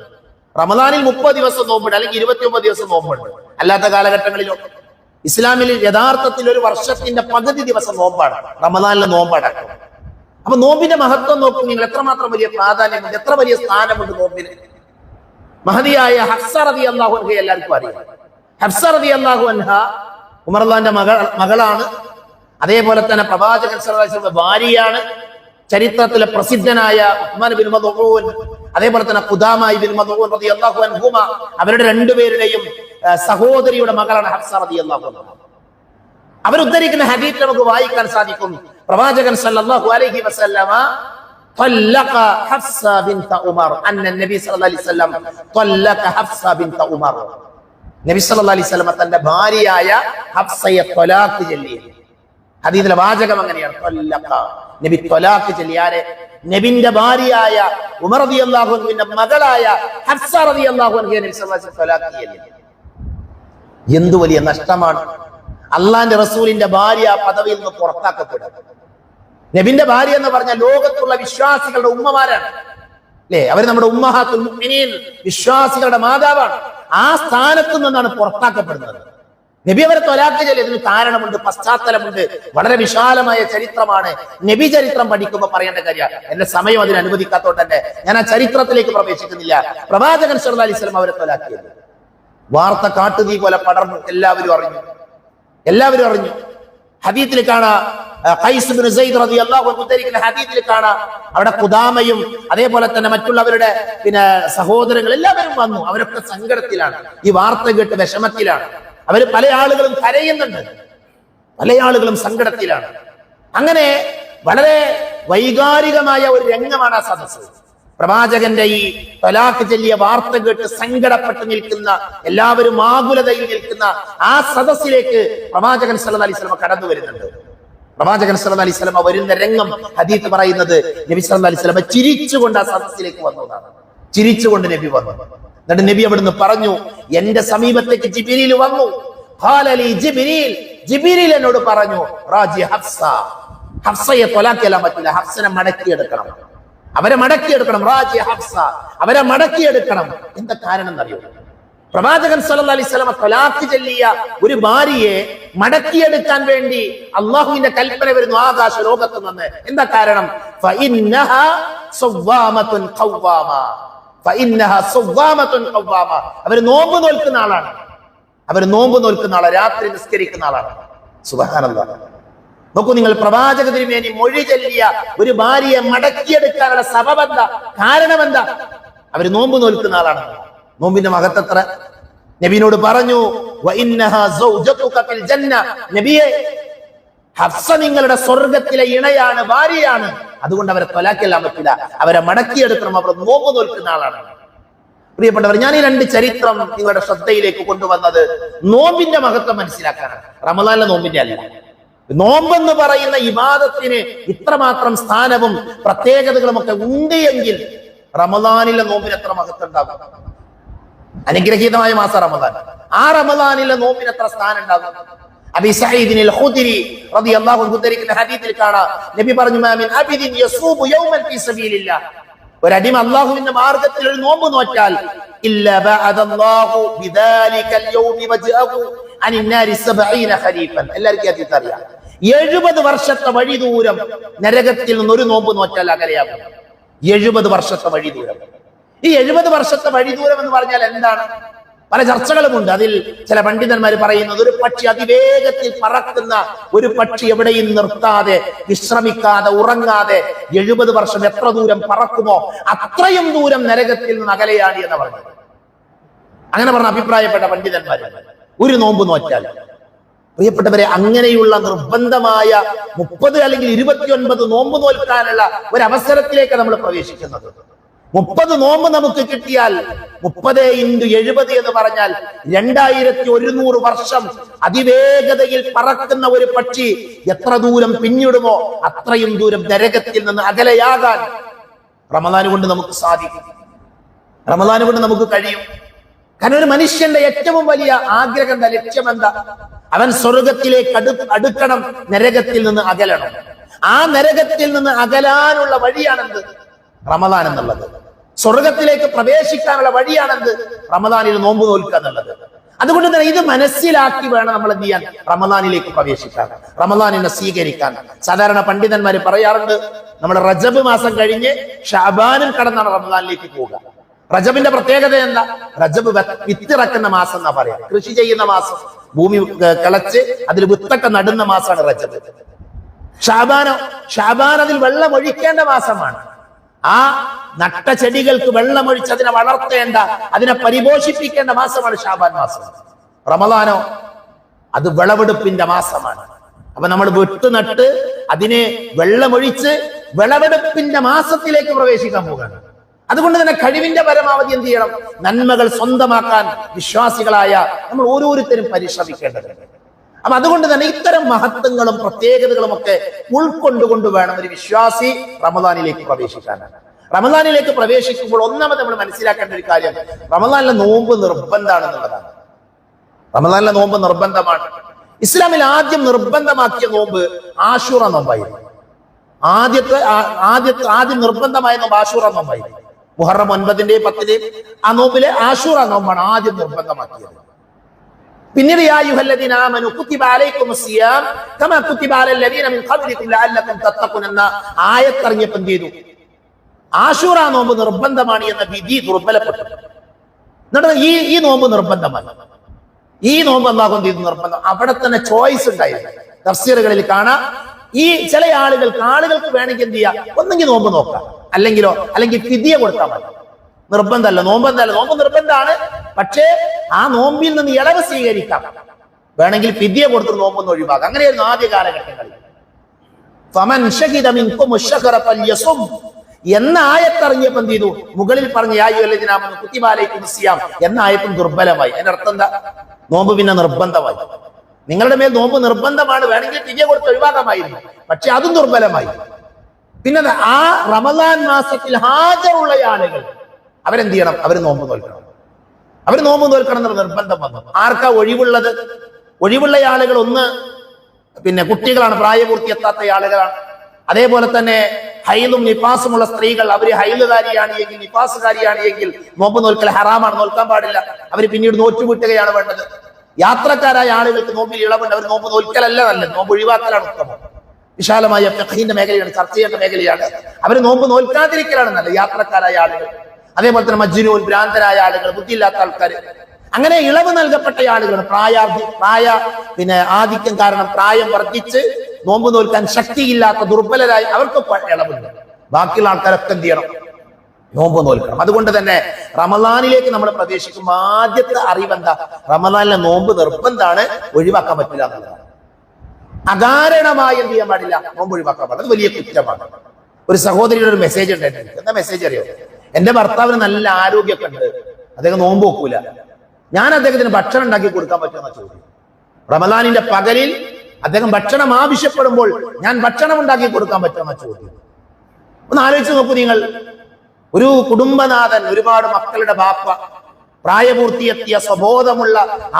റമദാനിൽ 30 ദിവസം നോമ്പുണ്ട്, അല്ലെങ്കിൽ 29 ദിവസം നോമ്പുണ്ട്. അല്ലാത്ത കാലഘട്ടങ്ങളിലോ ഇസ്ലാമിൽ യഥാർത്ഥത്തിൽ ഒരു വർഷത്തിന്റെ പകുതി ദിവസം നോമ്പാണ്, റമദാനിലെ നോമ്പടക്കം. അപ്പൊ നോമ്പിന്റെ മഹത്വം നോക്കും നിങ്ങൾ, എത്രമാത്രം വലിയ പ്രാധാന്യമുണ്ട്, എത്ര വലിയ സ്ഥാനമുണ്ട് നോമ്പിന്. മഹദിയായ ഹഫ്സ റളിയല്ലാഹു അൻഹ എല്ലാവർക്കും അറിയാം. ഹഫ്സ റളിയല്ലാഹു അൻഹ ഉമർ അള്ളാന്റെ മകളാണ്. അതേപോലെ തന്നെ പ്രവാചകൻ സല്ലല്ലാഹു അലൈഹി വസല്ലം ഭാര്യയാണ്. ചരിത്രത്തിലെ പ്രസിദ്ധനായ ഉസ്മാൻ ബിൻ മദ്ഊൻ, അതേപോലെ തന്നെ ഖുദാമ ഇബ്നു മദ്ഊൻ റളിയല്ലാഹു അൻഹുമ, അവരുടെ രണ്ടുപേരുടെയും സഹോദരിയുടെ മകളാണ് ഹഫ്സ റളിയല്ലാഹു അൻഹ. അവരുദ്ധരിക്കുന്ന ഹദീസ് നമുക്ക് വായിക്കാൻ സാധിക്കും. പ്രവാചകൻ സല്ലല്ലാഹു അലൈഹി വസല്ലമ طلق حفصة بنت عمر أن النبي صلى الله عليه وسلم طلق حفصة بنت عمر. നബി സല്ലല്ലാഹു അലൈഹി വസല്ലമ തന്റെ ഭാര്യയായ ഹഫ്സയെ ത്വലാഖ് ചൊല്ലി. ഹദീസിലെ വാചകം അങ്ങനെയാണ്, ത്വല്ലഖ. നബി ത്വലാഖ് ചൊല്ലി. ആരെ? നബിന്റെ ഭാര്യയായ ഉമർ റളിയല്ലാഹു അൻഹുവിന്റെ മകളായ ഹഫ്സ റളിയല്ലാഹു അൻഹയെ നബി സല്ലല്ലാഹു അലൈഹി വസല്ലം ത്വലാഖ് ചൊല്ലി. എന്തു വലിയ നഷ്ടമാണ്. അള്ളാന്റെ റസൂലിന്റെ ഭാര്യ പദവിയിൽ നിന്ന് പുറത്താക്കപ്പെടുക. നബിന്റെ ഭാര്യ എന്ന് പറഞ്ഞ ലോകത്തുള്ള വിശ്വാസികളുടെ ഉമ്മമാരാണ്, അല്ലേ? അവർ നമ്മുടെ ഉമ്മഹാത്തുൽ മുഅ്മിനീൻ, വിശ്വാസികളുടെ മാതാവാണ്. ആ സ്ഥാനത്ത് നിന്നാണ് പുറത്താക്കപ്പെടുന്നത്. നബി അവരെ ത്വലാഖ് ചൊല്ലി. ഇതിന് കാരണമുണ്ട്, പശ്ചാത്തലമുണ്ട്, വളരെ വിശാലമായ ചരിത്രമാണ്. നബി ചരിത്രം പഠിക്കുമ്പോൾ പറയേണ്ട കാര്യമാണ്. എന്റെ സമയം അതിന് അനുവദിക്കാത്തോണ്ട് തന്നെ ഞാൻ ആ ചരിത്രത്തിലേക്ക് പ്രവേശിക്കുന്നില്ല. പ്രവാചകൻ സല്ലല്ലാഹു അലൈഹി വസല്ലം അവരെ ത്വലാഖ് ചെയ്തു. വാർത്ത കാട്ടുതീ പോലെ പടർന്നു, എല്ലാവരും അറിഞ്ഞു. ഹദീസിൽ കാണാം, ഖൈസ് ഇബ്നു സൈദ് റളിയല്ലാഹു അൻഹു ഉദ്ധരിക്കുന്ന ഹദീസിൽ കാണാം, അവിടെ ഖുദാമയും അതേപോലെ തന്നെ മറ്റുള്ളവരുടെ സഹോദരങ്ങൾ എല്ലാവരും വന്നു. അവരൊക്കെ സങ്കടത്തിലാണ്, ഈ വാർത്ത കേട്ട് വിഷമത്തിലാണ്. അവര് പല ആളുകളും കരയുന്നുണ്ട്, പല ആളുകളും സങ്കടത്തിലാണ്. അങ്ങനെ വളരെ വൈകാരികമായ ഒരു രംഗമാണ് ആ സദസ്സ്. പ്രവാചകന്റെ ഈ ത്വലാഖ് ചൊല്ലിയ വാർത്ത കേട്ട് സങ്കടപ്പെട്ട് നിൽക്കുന്ന, എല്ലാവരും ആകുലതയിൽ നിൽക്കുന്ന ആ സദസ്സിലേക്ക് പ്രവാചകൻ സല്ലല്ലാഹു അലൈഹി വസല്ലം കടന്നു വരുന്നുണ്ട്. പ്രവാചകൻ സല്ലല്ലാഹു അലൈഹി വസല്ലം വരുന്ന രംഗം ഹദീസ് പറയുന്നത് നബി സല്ലല്ലാഹു അലൈഹി വസല്ലം ചിരിച്ചുകൊണ്ട് ആ സദസ്സിലേക്ക് വന്നതാണ്. ചിരിച്ചുകൊണ്ട് നബി വന്നു. എന്നിട്ട് നബി അവിടുന്ന് പറഞ്ഞു, എന്റെ സമീപത്തേക്ക് ജിബ്രീൽ വന്നു. ഖാലലി ജിബ്രീൽ, ജിബ്രീൽ എന്നോട് പറഞ്ഞു, റാജി ഹഫ്സ, ഹഫ്സയെ ത്വലാഖ് ചെയ്യാൻ പറ്റില്ല, ഹഫ്സനെ മടക്കിയെടുക്കണം, അവരെ മടക്കിയെടുക്കണം. റാജി ഹഫ്സ, അവരെ മടക്കിയെടുക്കണം. എന്താ കാരണം എന്നറിയോ? പ്രവാചകൻ സല്ലല്ലാഹു അലൈഹി വസല്ലം ത്വലാഖ് ചൊല്ലിയ ഒരു ഭാര്യയെ മടക്കിയെടുക്കാൻ വേണ്ടി അള്ളാഹുവിന്റെ കൽപ്പന വരുന്നു ആകാശ ലോകത്ത് നിന്ന്. എന്താ കാരണം? ഫഇന്നഹാ സവ്വാമത്തുൻ ഖവ്വാമ, ഫഇന്നഹാ സവ്വാമത്തുൻ ഖവ്വാമ. അവര് നോമ്പ് നോൽക്കുന്ന ആളാണ്, രാത്രി നിസ്കരിക്കുന്ന ആളാണ്. സുബ്ഹാനല്ലാഹ്. നോക്കൂ നിങ്ങൾ, പ്രവാചക തിരുമേനി മൊഴി ചൊല്ലിയ ഒരു ഭാര്യയെ മടക്കിയെടുക്കാനുള്ള സബബെന്താ, കാരണമെന്താ? അവര് നോമ്പ് നോൽക്കുന്ന ആളാണ്. നോമ്പിന്റെ മഹത്വത്ര നബിയോട് പറഞ്ഞു, വഇന്നഹാ സൗജതുക ഫിൽ ജന്ന, നബിയെ ഹഫ്സ നിങ്ങളുടെ സ്വർഗത്തിലെ ഇണയാണ്, ഭാര്യയാണ്. അതുകൊണ്ട് അവരെ ത്വലാഖ് ചെയ്യാൻ പറ്റില്ല, അവരെ മടക്കിയെടുക്കണം, അവർ നോമ്പ് നോൽക്കുന്ന ആളാണ്. പ്രിയപ്പെട്ടവർ, ഞാൻ ഈ 2 ചരിത്രം നിങ്ങളുടെ ശ്രദ്ധയിലേക്ക് കൊണ്ടുവന്നത് നോമ്പിന്റെ മഹത്വം മനസ്സിലാക്കാനാണ്, റമദാനിലെ നോമ്പിന്റെ അല്ല. നോമ്പെന്ന് പറയുന്ന ഇബാദത്തിന് ഇത്രമാത്രം സ്ഥാനവും പ്രത്യേകതകളും ഒക്കെ ഉണ്ട് എങ്കിൽ റമദാനിലെ നോമ്പിന് എത്ര മഹത്വം ഉണ്ടാകും? അനുഗ്രഹീതമായ മാസം റമദാൻ. ആ റമദാനിലെ നോമ്പിന് എത്ര സ്ഥാനം ഉണ്ടാകും? അബീ സഈദ് അൽ ഖുദരി റളിയല്ലാഹു അൻഹു ഉദ്ധരിക്കുന്ന ഹദീസിൽ കാണാം, നബി പറഞ്ഞു, മാ മിൻ അബ്ദിൻ യസൂബു യൗമൻ ഫീ സബീലില്ലാഹ്, ഒരു അടിമ അല്ലാഹുവിന്റെ മാർഗ്ഗത്തിൽ ഒരു നോമ്പ് നോറ്റാൽ ഇല്ലാ ബഅദല്ലാഹു ബിദാലികൽ യൗമി വജഅഹു അനിന്നാരി 70 ഖരീഫൻ. എല്ലാവർക്കും ഹദീസ് അറിയാം. 70 വർഷത്തെ വഴി ദൂരം നരകത്തിൽ നിന്ന് ഒരു നോമ്പ് നോറ്റാൽ അകലെയാകും. 70 വർഷത്തെ വഴി ദൂരം. ഈ 70 വർഷത്തെ വഴി ദൂരം എന്ന് പറഞ്ഞാൽ എന്താണ്? പല ചർച്ചകളുമുണ്ട്. അതിൽ ചില പണ്ഡിതന്മാർ പറയുന്നത് ഒരു പക്ഷി അതിവേഗത്തിൽ പറക്കുന്ന ഒരു പക്ഷി എവിടെയും നിർത്താതെ വിശ്രമിക്കാതെ ഉറങ്ങാതെ 70 വർഷം എത്ര ദൂരം പറക്കുമോ അത്രയും ദൂരം നരകത്തിൽ നിന്ന് അകലെയാണ് എന്ന് പറഞ്ഞത്. അങ്ങനെ പറഞ്ഞ അഭിപ്രായപ്പെട്ട പണ്ഡിതന്മാരുണ്ട്. ഒരു നോമ്പ് നോറ്റാൽ. പ്രിയപ്പെട്ടവരെ, അങ്ങനെയുള്ള നിർബന്ധമായ 30 അല്ലെങ്കിൽ 29 നോമ്പ് നോൽക്കാനുള്ള ഒരു അവസരത്തിലേക്ക് നമ്മൾ പ്രവേശിക്കുന്നത്. 30 നോമ്പ് നമുക്ക് കിട്ടിയാൽ 30 × 70 എന്ന് പറഞ്ഞാൽ 2100 വർഷം അതിവേഗതയിൽ പറക്കുന്ന ഒരു പക്ഷി എത്ര ദൂരം പിന്നിടുമോ അത്രയും ദൂരം നരകത്തിൽ നിന്ന് അകലെയാകാൻ റമദാൻ കൊണ്ട് നമുക്ക് സാധിക്കും. റമദാൻ കൊണ്ട് നമുക്ക് കഴിയും. കാരണം ഒരു മനുഷ്യന്റെ ഏറ്റവും വലിയ ആഗ്രഹം എന്താ, ലക്ഷ്യം എന്താ? അവൻ സ്വർഗത്തിലേക്ക് അടുക്കണം, നരകത്തിൽ നിന്ന് അകലണം. ആ നരകത്തിൽ നിന്ന് അകലാനുള്ള വഴിയാണെന്ത്? റമദാൻ എന്നുള്ളത്. സ്വർഗത്തിലേക്ക് പ്രവേശിക്കാനുള്ള വഴിയാണെന്ത്? റമദാനിൽ നോമ്പ് നോൽക്കുക എന്നുള്ളത്. അതുകൊണ്ട് തന്നെ ഇത് മനസ്സിലാക്കി വേണം നമ്മൾ എന്ത് ചെയ്യാൻ? റമദാനിലേക്ക് പ്രവേശിക്കാൻ, റമദാനിനെ സ്വീകരിക്കാൻ. സാധാരണ പണ്ഡിതന്മാർ പറയാറുണ്ട്, നമ്മൾ റജബ് മാസം കഴിഞ്ഞ് ഷഅബാനിൽ കടന്നാണ് റമദാനിലേക്ക് പോവുക. റജബിന്റെ പ്രത്യേകത എന്താ? റജബ് വിത്തിറക്കുന്ന മാസം എന്നാ പറയാ. കൃഷി ചെയ്യുന്ന മാസം, ഭൂമി കിളച്ച് അതിൽ വിത്തൊക്കെ നടുന്ന മാസമാണ് റജബ്. ഷഅബാനോ? ഷഅബാൻ അതിൽ വെള്ളം ഒഴിക്കേണ്ട മാസമാണ്. ആ നട്ട ചെടികൾക്ക് വെള്ളമൊഴിച്ച് അതിനെ വളർത്തേണ്ട, അതിനെ പരിപോഷിപ്പിക്കേണ്ട മാസമാണ് ഷഅബാൻ മാസം. റമദാനോ? അത് വിളവെടുപ്പിന്റെ മാസമാണ്. അപ്പൊ നമ്മൾ വിട്ട് നട്ട് അതിനെ വെള്ളമൊഴിച്ച് വിളവെടുപ്പിന്റെ മാസത്തിലേക്ക് പ്രവേശിക്കാൻ പോകുകയാണ്. അതുകൊണ്ട് തന്നെ കഴിവിന്റെ പരമാവധി എന്ത് ചെയ്യണം? നന്മകൾ സ്വന്തമാക്കാൻ വിശ്വാസികളായ നമ്മൾ ഓരോരുത്തരും പരിശ്രമിക്കേണ്ടതുണ്ട്. അപ്പൊ അതുകൊണ്ട് തന്നെ ഇത്തരം മഹത്വങ്ങളും പ്രത്യേകതകളും ഒക്കെ ഉൾക്കൊണ്ടുകൊണ്ട് വേണം ഒരു വിശ്വാസി റമദാനിലേക്ക് പ്രവേശിക്കാനാണ്. റമദാനിലേക്ക് പ്രവേശിക്കുമ്പോൾ ഒന്നാമത് നമ്മൾ മനസ്സിലാക്കേണ്ട ഒരു കാര്യം, റമദാനിലെ നോമ്പ് നിർബന്ധമാണെന്നുള്ളതാണ്. റമദാനിലെ നോമ്പ് നിർബന്ധമാണ്. ഇസ്ലാമിൽ ആദ്യം നിർബന്ധമാക്കിയ നോമ്പ് ആശൂറ നോമ്പായിരുന്നു. ആദ്യം നിർബന്ധമായ നോമ്പ് ആശൂറ നോമ്പായിരുന്നു. മുഹറം 9-ന്റെയും 10-ന്റെയും ആ നോമ്പിലെ ആശൂറ നോമ്പാണ് ആദ്യം നിർബന്ധമാക്കിയത്. പിന്നീട് യാ അയ്യുഹല്ലദീന ആമനൂ കുതിബ അലൈക്കുമുസ് സിയാം കമാ കുതിബ അലൽ ലദീന മിൻ ഖബ്ലികും ലഅല്ലകും തത്തഖൂൻ എന്ന ആയത്ത് ഇറങ്ങിയപ്പോൾ എന്ത് ചെയ്തു? ആശൂറ നോമ്പ് നിർബന്ധമാണ് എന്ന വിധി ദുർബലപ്പെട്ടു. എന്നിട്ട് ഈ നോമ്പ് നിർബന്ധമാണ്. ഈ നോമ്പ് അല്ലാഹു എന്ത് ചെയ്തു? നിർബന്ധം. അവിടെ തന്നെ ചോയ്സ് ഉണ്ടായിരുന്നു. തഫ്സീറുകളിൽ കാണാം, ഈ ചില ആളുകൾക്ക് വേണമെങ്കിൽ എന്ത് ചെയ്യാം? ഒന്നെങ്കിൽ നോമ്പ് നോക്കാം, അല്ലെങ്കിൽ ഫിദിയ കൊടുത്താൽ മതി. നിർബന്ധമല്ല, നോമ്പ് നിർബന്ധമാണ്. പക്ഷേ ആ നോമ്പിൽ നിന്ന് ഇളവ് സ്വീകരിക്കാം. വേണമെങ്കിൽ ഫിദിയ കൊടുത്ത് നോമ്പൊന്ന് ഒഴിവാക്കാം. അങ്ങനെയായിരുന്നു ആദ്യ കാലഘട്ടങ്ങളിൽ. ഫമൻ ശഹിദ മിൻകും അശ്ശഹറ ഫൽയസും എന്ന ആയത്തിറങ്ങിയപ്പോൾ എന്ത് ചെയ്തു? മുകളിൽ പറഞ്ഞ യാ അയ്യുഹല്ലദീന ആമനൂ കുതിബ അലൈക്കുമുസ് സിയാം എന്ന ആയത്തും ദുർബലമായി. അതിന്റെ അർത്ഥം എന്താ? നോമ്പ് പിന്നെ നിർബന്ധമായി. നിങ്ങളുടെ മേൽ നോമ്പ് നിർബന്ധമാണ്, വേണമെങ്കിൽ ഫിദിയ കൊടുത്ത് ഒഴിവാക്കാമായിരുന്നു. പക്ഷെ അതും ദുർബലമായി. പിന്നെ ആ റമദാൻ മാസത്തിൽ ഹാജറുള്ള ആളുകൾ അവരെന്ത് ചെയ്യണം? അവർ നോമ്പ് നോൽക്കണം. എന്നുള്ള നിർബന്ധം വന്നു. ആർക്കാ ഒഴിവുള്ളത്? ഒഴിവുള്ള ആളുകൾ ഒന്ന് പിന്നെ കുട്ടികളാണ്, പ്രായപൂർത്തിയെത്താത്ത ആളുകളാണ്. അതേപോലെ തന്നെ ഹൈലും നിഫാസുമുള്ള സ്ത്രീകൾ, അവര് ഹൈലുകാരിയാണ് എങ്കിൽ നിഫാസുകാരിയാണ് എങ്കിൽ നോമ്പ് നോൽക്കൽ ഹറാമാണ്, നോൽക്കാൻ പാടില്ല. അവർ പിന്നീട് നോറ്റുകൂട്ടുകയാണ് വേണ്ടത്. യാത്രക്കാരായ ആളുകൾക്ക് നോമ്പിൽ ഇളവുണ്ട്, അവർ നോമ്പ് നോൽക്കലല്ല നല്ലത്, നോമ്പ് ഒഴിവാക്കലാണ് ഉത്തമം. വിശാലമായ ഫിഖ്ഹിന്റെ മേഖലയാണ്, ചർച്ച ചെയ്യേണ്ട മേഖലയാണ്. അവർ നോമ്പ് നോൽക്കാതിരിക്കലാണ് നല്ലത്, യാത്രക്കാരായ ആളുകൾ. അതേപോലെ തന്നെ മജ്നൂൻ, ഭ്രാന്തരായ ആളുകൾ, ബുദ്ധിയില്ലാത്ത ആൾക്കാർ, അങ്ങനെ ഇളവ് നൽകപ്പെട്ട ആളുകൾ, ആധിക്യം കാരണം പ്രായം വർദ്ധിച്ച് നോമ്പ് നോൽക്കാൻ ശക്തിയില്ലാത്ത ദുർബലരായി അവർക്ക് ഇളവുണ്ട്. ബാക്കിയുള്ള ആൾക്കാരൊക്കെ എന്ത് ചെയ്യണം? നോമ്പ് നോൽക്കണം. അതുകൊണ്ട് തന്നെ റമദാനിലേക്ക് നമ്മൾ പ്രവേശിക്കുമ്പോൾ ആദ്യത്തെ അറിവെന്താ? റമദാനിലെ നോമ്പ് നിർബന്ധമാണ്, ഒഴിവാക്കാൻ പറ്റില്ല എന്നുള്ളതാണ്. അകാരണമായി എന്ത് ചെയ്യാൻ പാടില്ല? നോമ്പ് ഒഴിവാക്കാൻ പാടില്ല. അത് വലിയ കുറ്റമാണ്. ഒരു സഹോദരിയുടെ ഒരു മെസ്സേജ് ഉണ്ടായിരുന്നു. എന്താ മെസ്സേജ് അറിയോ? എന്റെ ഭർത്താവിന് നല്ല ആരോഗ്യമൊക്കെ ഉണ്ട്, അദ്ദേഹം നോമ്പ് വെക്കൂല, ഞാൻ അദ്ദേഹത്തിന് ഭക്ഷണം ഉണ്ടാക്കി കൊടുക്കാൻ പറ്റുമെന്ന ചോദ്യം. റമദാനിന്റെ പകലിൽ അദ്ദേഹം ഭക്ഷണം ആവശ്യപ്പെടുമ്പോൾ ഞാൻ ഭക്ഷണം ഉണ്ടാക്കി കൊടുക്കാൻ പറ്റുമെന്ന ചോദ്യം. ഒന്ന് ആലോചിച്ച് നോക്കൂ നിങ്ങൾ. ഒരു കുടുംബനാഥൻ, ഒരുപാട് മക്കളുടെ ബാപ്പ, പ്രായപൂർത്തിയെത്തിയ സ്വബോധമുള്ള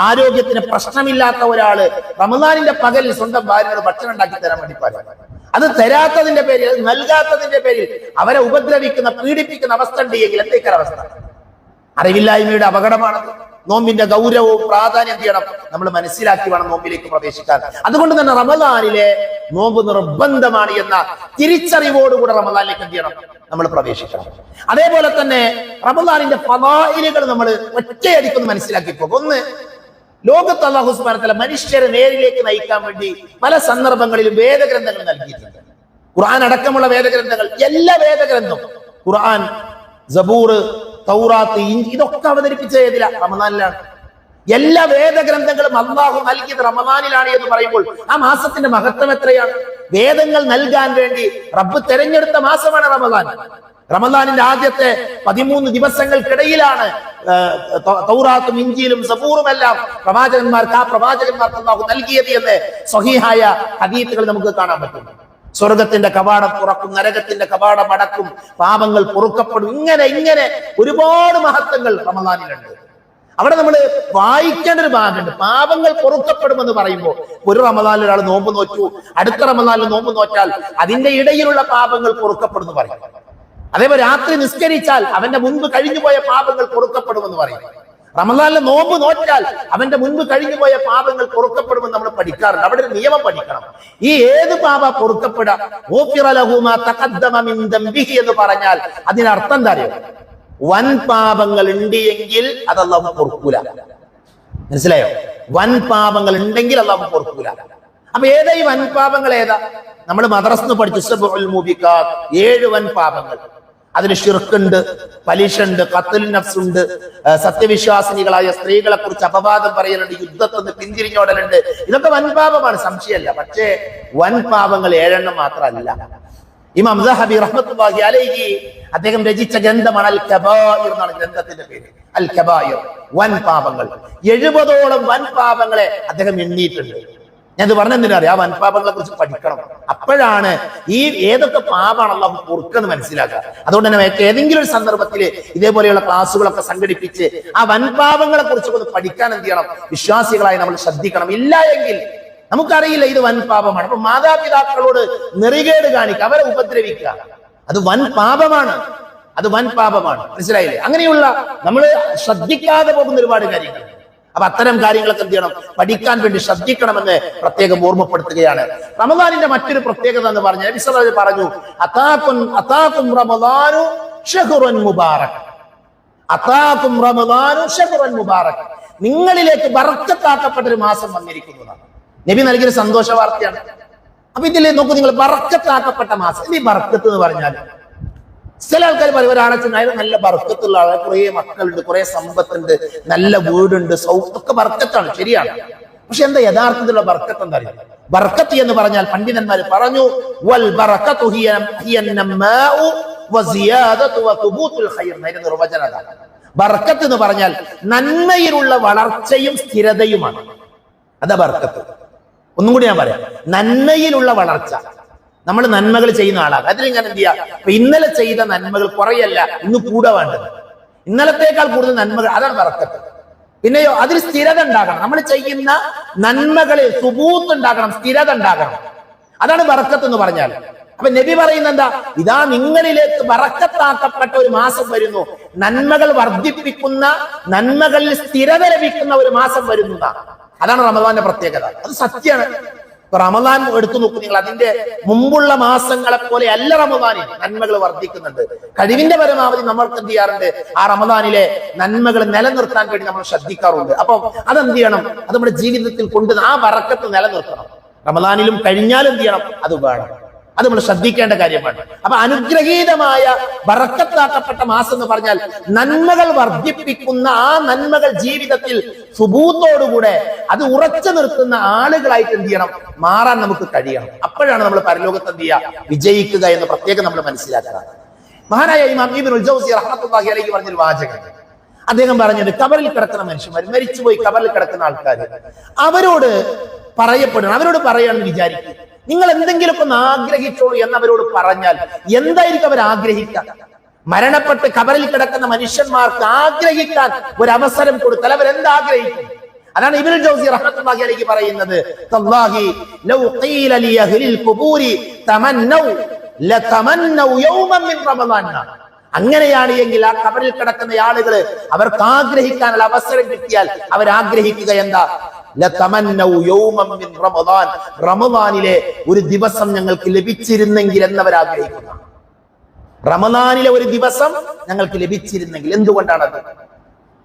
ആരോഗ്യത്തിന് പ്രശ്നമില്ലാത്ത ഒരാള് റമദാനിന്റെ പകലിൽ സ്വന്തം ഭാര്യയോട് ഭക്ഷണം ഉണ്ടാക്കി തരാൻ വേണ്ടി പറയും. അത് തരാത്തതിന്റെ പേരിൽ, അത് നൽകാത്തതിന്റെ പേരിൽ അവരെ ഉപദ്രവിക്കുന്ന, പീഡിപ്പിക്കുന്ന അവസ്ഥ ഉണ്ട് എങ്കിൽ എന്തേക്കൊരവസ്ഥ? അറിവില്ലായ്മയുടെ അപകടമാണത്. നോമ്പിന്റെ ഗൗരവവും പ്രാധാന്യം ചെയ്യണം നമ്മൾ മനസ്സിലാക്കി വേണം നോമ്പിലേക്ക് പ്രവേശിക്കാൻ. അതുകൊണ്ട് തന്നെ റമദാനിലെ നോമ്പ് നിർബന്ധമാണ് എന്ന തിരിച്ചറിവോടുകൂടെ റമദാനിലേക്ക് എന്ത് ചെയ്യണം, നമ്മൾ പ്രവേശിക്കണം. അതേപോലെ തന്നെ റമദാനിന്റെ ഫളായിലുകൾ നമ്മൾ ഒറ്റയടിക്കൊന്ന് മനസ്സിലാക്കി പോകും. ഒന്ന്, ലോകത്ത് അല്ലാഹു സുബ്ഹാനഹു വ തആല മനുഷ്യരെ നേരിലേക്ക് നയിക്കാൻ വേണ്ടി പല സന്ദർഭങ്ങളിലും വേദഗ്രന്ഥങ്ങൾ നൽകിയിട്ടുണ്ട്. ഖുർആൻ അടക്കമുള്ള വേദഗ്രന്ഥങ്ങൾ, എല്ലാ വേദഗ്രന്ഥവും ഖുർആൻ, സബൂർ, തൗറാത്ത്, ഇതൊക്കെ അവതരിപ്പിച്ച ഏതിലാ? റമദാനിലാണ്. എല്ലാ വേദഗ്രന്ഥങ്ങളും അള്ളാഹു നൽകിയത് റമദാനിലാണ് എന്ന് പറയുമ്പോൾ ആ മാസത്തിന്റെ മഹത്വം എത്രയാണ്? വേദങ്ങൾ നൽകാൻ വേണ്ടി റബ്ബ് തെരഞ്ഞെടുത്ത മാസമാണ് റമദാൻ. റമദാനിന്റെ ആദ്യത്തെ 13 ദിവസങ്ങൾക്കിടയിലാണ് തൗറാത്തും ഇഞ്ചീലും സബൂറും എല്ലാം പ്രവാചകന്മാർക്ക് അള്ളാഹു നൽകിയത് എന്ന് സ്വഹീഹായ ഹദീസുകൾ നമുക്ക് കാണാൻ പറ്റും. സ്വർഗത്തിന്റെ കവാടം തുറക്കും, നരകത്തിന്റെ കവാടം അടക്കും, പാപങ്ങൾ പൊറുക്കപ്പെടും, ഇങ്ങനെ ഒരുപാട് മഹത്വങ്ങൾ റമദാനിലുണ്ട്. അവിടെ നമ്മൾ വായിക്കേണ്ട ഒരു ഭാഗമുണ്ട്. പാപങ്ങൾ പൊറുക്കപ്പെടുമെന്ന് പറയുമ്പോൾ ഒരു റമദാനിൽ ഒരാൾ നോമ്പ് നോറ്റു, അടുത്ത റമദാനിൽ നോമ്പ് നോറ്റാൽ അതിന്റെ ഇടയിലുള്ള പാപങ്ങൾ പൊറുക്കപ്പെടുമെന്ന് പറയും. അതേപോലെ രാത്രി നിസ്കരിച്ചാൽ അവന്റെ മുൻപ് കഴിഞ്ഞുപോയ പാപങ്ങൾ പൊറുക്കപ്പെടുമെന്ന് പറയും. റമദാനിലെ നോമ്പ് നോറ്റാൽ അവന്റെ മുൻപ് കഴിഞ്ഞുപോയ പാപങ്ങൾ പൊറുക്കപ്പെടുമെന്ന് നമ്മൾ പഠിക്കാറുണ്ട്. അവിടെ ഒരു നിയമം പഠിക്കണം. ഈ ഏത് പാപ പൊറുക്കപ്പെടാം എന്ന് പറഞ്ഞാൽ അതിനർത്ഥം എന്താ അറിയോ? വൻ പാപങ്ങൾ ഉണ്ട് എങ്കിൽ അത് അല്ലാഹു പൊറുക്കൂല. മനസ്സിലായോ? വൻ പാപങ്ങൾ ഉണ്ടെങ്കിൽ അല്ലാഹു പൊറുക്കൂല. അപ്പൊ ഏതാ ഈ വൻ പാപങ്ങൾ? ഏതാ? നമ്മൾ മദ്രസന്ന് പഠിച്ചു 7 വൻ പാപങ്ങൾ. അതിന് ഷിർക്കുണ്ട്, പലിശുണ്ട്, ഖത്ലുൻ നഫ്സ് ഉണ്ട്, സത്യവിശ്വാസിനികളായ സ്ത്രീകളെ കുറിച്ച് അപവാദം പറയലുണ്ട്, യുദ്ധത്തിന് പിന്തിരിഞ്ഞോടലുണ്ട്. ഇതൊക്കെ വൻപാപമാണ്, സംശയമല്ല. പക്ഷേ വൻപാപങ്ങൾ 7 മാത്രമല്ല. ഇമാം ദഹബി റഹ്മത്തുള്ളാഹി അലൈഹി അദ്ദേഹം രചിച്ച ഗ്രന്ഥമാണ് അൽ കബായിർ എന്നാണ് ഗ്രന്ഥത്തിന്റെ പേര്. അൽ കബായിർ, വൻപാപങ്ങൾ. 70ഓളം വൻപാപങ്ങളെ അദ്ദേഹം എണ്ണിയിട്ടുണ്ട്. ഞാനത് പറഞ്ഞെന്തിനറിയാം? ആ വൻപാപങ്ങളെ കുറിച്ച് പഠിക്കണം. അപ്പോഴാണ് ഈ ഏതൊക്കെ പാപമാണ് അല്ലാഹു പൊറുക്കെന്ന് മനസ്സിലാക്കുക. അതുകൊണ്ട് തന്നെ ഏതെങ്കിലും ഒരു സന്ദർഭത്തിൽ ഇതേപോലെയുള്ള ക്ലാസ്സുകളൊക്കെ സംഘടിപ്പിച്ച് ആ വൻപാപങ്ങളെ കുറിച്ച് ഒന്ന് പഠിക്കാൻ എന്ത് ചെയ്യണം? വിശ്വാസികളായി നമ്മൾ ശ്രദ്ധിക്കണം. ഇല്ല എങ്കിൽ നമുക്കറിയില്ല ഇത് വൻപാപമാണ്. അപ്പൊ മാതാപിതാക്കളോട് നെറികേട് കാണിക്കുക, അവരെ ഉപദ്രവിക്കുക, അത് വൻപാപമാണ്. അത് വൻപാപമാണ്. മനസ്സിലായില്ലേ? അങ്ങനെയുള്ള നമ്മൾ ശ്രദ്ധിക്കാതെ പോകുന്ന ഒരുപാട് കാര്യങ്ങൾ. അപ്പൊ അത്തരം കാര്യങ്ങളൊക്കെ എന്ത് ചെയ്യണം? പഠിക്കാൻ വേണ്ടി ശ്രദ്ധിക്കണമെന്ന് പ്രത്യേകം ഓർമ്മപ്പെടുത്തുകയാണ്. റമദാനിന്റെ മറ്റൊരു പ്രത്യേകത എന്ന് പറഞ്ഞാൽ നബി സല്ലല്ലാഹു അലൈഹി വസല്ലം പറഞ്ഞു, അതാകും റമദാനു ശഹ്റുൻ മുബാറക്. അതാകും റമദാനു ശഹ്റുൻ മുബാറക്. നിങ്ങളിലേക്ക് ബർക്കത്താക്കപ്പെട്ട ഒരു മാസം വന്നിരിക്കുന്നതാണ്. നബി നൽകിയൊരു സന്തോഷ വാർത്തയാണ്. അപ്പൊ ഇതിൽ നോക്കൂ നിങ്ങൾ, ബർക്കത്താക്കപ്പെട്ട മാസം. ഈ ബർക്കത്ത് എന്ന് പറഞ്ഞാൽ ചില ആൾക്കാർ പറയും, ഒരാളെ ചെന്നാൽ നല്ല ബർക്കത്തുള്ള ആളെ, കുറെ മക്കളുണ്ട്, കുറെ സമ്പത്തുണ്ട്, നല്ല വീടുണ്ട്, ഒക്കെ ബർക്കത്താണ്, ശരിയാണ്. പക്ഷെ എന്താ യഥാർത്ഥത്തിലുള്ള ബർക്കത്ത് എന്താ അറിയാം? ബർക്കത്ത് എന്ന് പറഞ്ഞാൽ പണ്ഡിതന്മാർ പറഞ്ഞു, വൽ ബറകതു ഹിയ അൻ-നമാഉ വസിയാദതു വതുബൂത്തുൽ ഖൈർ. അതിന്റെ നിർവചനം അതാണ്. ബർക്കത്ത് എന്ന് പറഞ്ഞാൽ നന്മയിലുള്ള വളർച്ചയും സ്ഥിരതയുമാണ്. അതാ ബർക്കത്ത്. ഒന്നും കൂടി ഞാൻ പറയാം, നന്മയിലുള്ള വളർച്ച. നമ്മൾ നന്മകൾ ചെയ്യുന്ന ആളാണ്. അതിലിങ്ങനെ എന്ത് ചെയ്യാം? അപ്പൊ ഇന്നലെ ചെയ്ത നന്മകൾ കുറയല്ല, ഇന്ന് കൂടെ വേണ്ടത്. ഇന്നലത്തേക്കാൾ കൂടുതൽ നന്മകൾ, അതാണ് ബർക്കത്ത്. പിന്നെയോ അതിൽ സ്ഥിരത ഉണ്ടാകണം. നമ്മൾ ചെയ്യുന്ന നന്മകളിൽ സുബൂത്ത് ഉണ്ടാകണം, സ്ഥിരത ഉണ്ടാകണം. അതാണ് ബർക്കത്ത് എന്ന് പറഞ്ഞാൽ. അപ്പൊ നബി പറയുന്ന എന്താ? ഇതാ നിങ്ങളിലേക്ക് ബർക്കത്താക്കപ്പെട്ട ഒരു മാസം വരുന്നു, നന്മകൾ വർദ്ധിപ്പിക്കുന്ന, നന്മകളിൽ സ്ഥിരത ലഭിക്കുന്ന ഒരു മാസം വരുന്നു. അതാണ് റമദാന്റെ പ്രത്യേകത. അത് സത്യമാണ്. റമദാൻ എടുത്തു നോക്കൂ നിങ്ങൾ, അതിന്റെ മുമ്പുള്ള മാസങ്ങളെ പോലെ അല്ല റമദാനിൽ നന്മകൾ വർദ്ധിക്കുന്നുണ്ട്. കഴിവിന്റെ പരമാവധി നമ്മൾക്ക് എന്ത് ചെയ്യാറുണ്ട്? ആ റമദാനിലെ നന്മകൾ നിലനിർത്താൻ വേണ്ടി നമ്മൾ ശ്രദ്ധിക്കാറുണ്ട്. അപ്പൊ അതെന്ത് ചെയ്യണം? അത് നമ്മുടെ ജീവിതത്തിൽ കൊണ്ട് ആ ബറക്കത്ത് നിലനിർത്തണം. റമദാനിലും കഴിഞ്ഞാലും എന്ത് ചെയ്യണം? അത് വേണം. അത് നമ്മൾ ശ്രദ്ധിക്കേണ്ട കാര്യമാണ്. അപ്പൊ അനുഗ്രഹീതമായ ബറക്കത്താക്കപ്പെട്ട മാസം എന്ന് പറഞ്ഞാൽ നന്മകൾ വർദ്ധിപ്പിക്കുന്ന, ആ നന്മകൾ ജീവിതത്തിൽ സുബൂത്തോടുകൂടെ അത് ഉറച്ചു നിർത്തുന്ന ആളുകളായിട്ട് എന്ത് ചെയ്യണം? മാറാൻ നമുക്ക് കഴിയണം. അപ്പോഴാണ് നമ്മൾ പരലോകത്ത് എന്ത് ചെയ്യുക? വിജയിക്കുക എന്ന് പ്രത്യേകം നമ്മൾ മനസ്സിലാക്കുക. മഹാനായ ഇമാം ഇബ്നുൽ ജൗസി റഹ്മത്തുള്ളാഹി അലൈഹി പറഞ്ഞൊരു വാചകം അദ്ദേഹം പറഞ്ഞത്, കബറിൽ കിടക്കുന്ന മനുഷ്യന്മാർ, മരിച്ചുപോയി കബറിൽ കിടക്കുന്ന ആൾക്കാർ, അവരോട് പറയപ്പെടണം, അവരോട് പറയാണെന്ന് വിചാരിക്കുക, നിങ്ങൾ എന്തെങ്കിലുമൊക്കെ ഒന്ന് ആഗ്രഹിച്ചോളൂ എന്നവരോട് പറഞ്ഞാൽ എന്തായിരിക്കും അവർ ആഗ്രഹിക്കുക? മരണപ്പെട്ട് കബറിൽ കിടക്കുന്ന മനുഷ്യന്മാർക്ക് ആഗ്രഹിക്കാൻ ഒരു അവസരം കൊടുത്താൽ അവരെന്താഗ്രഹിക്കും? അതാണ് ഇബ്നുൽ ജൗസി റഹ്മത്തുള്ളാഹി അലൈഹി പറയുന്നത്, തല്ലാഹി ലൗ ഖീല ലി അഹ്ലിൽ ഖുബൂരി തമന്നൗ ലതമന്നൗ യൗമൻ മിൻ റമളാൻ. അങ്ങനെയാണ് എങ്കിൽ ആ ഖബറിൽ കിടക്കുന്ന ആളുകള് അവർക്ക് ആഗ്രഹിക്കാനുള്ള അവസരം കിട്ടിയാൽ അവരാഗ്രഹിക്കുക എന്താ? റമദാനിലെ ഒരു ദിവസം ഞങ്ങൾക്ക് ലഭിച്ചിരുന്നെങ്കിൽ എന്നവരാഗ്രഹിക്കുന്നു. റമദാനിലെ ഒരു ദിവസം ഞങ്ങൾക്ക് ലഭിച്ചിരുന്നെങ്കിൽ. എന്തുകൊണ്ടാണത്?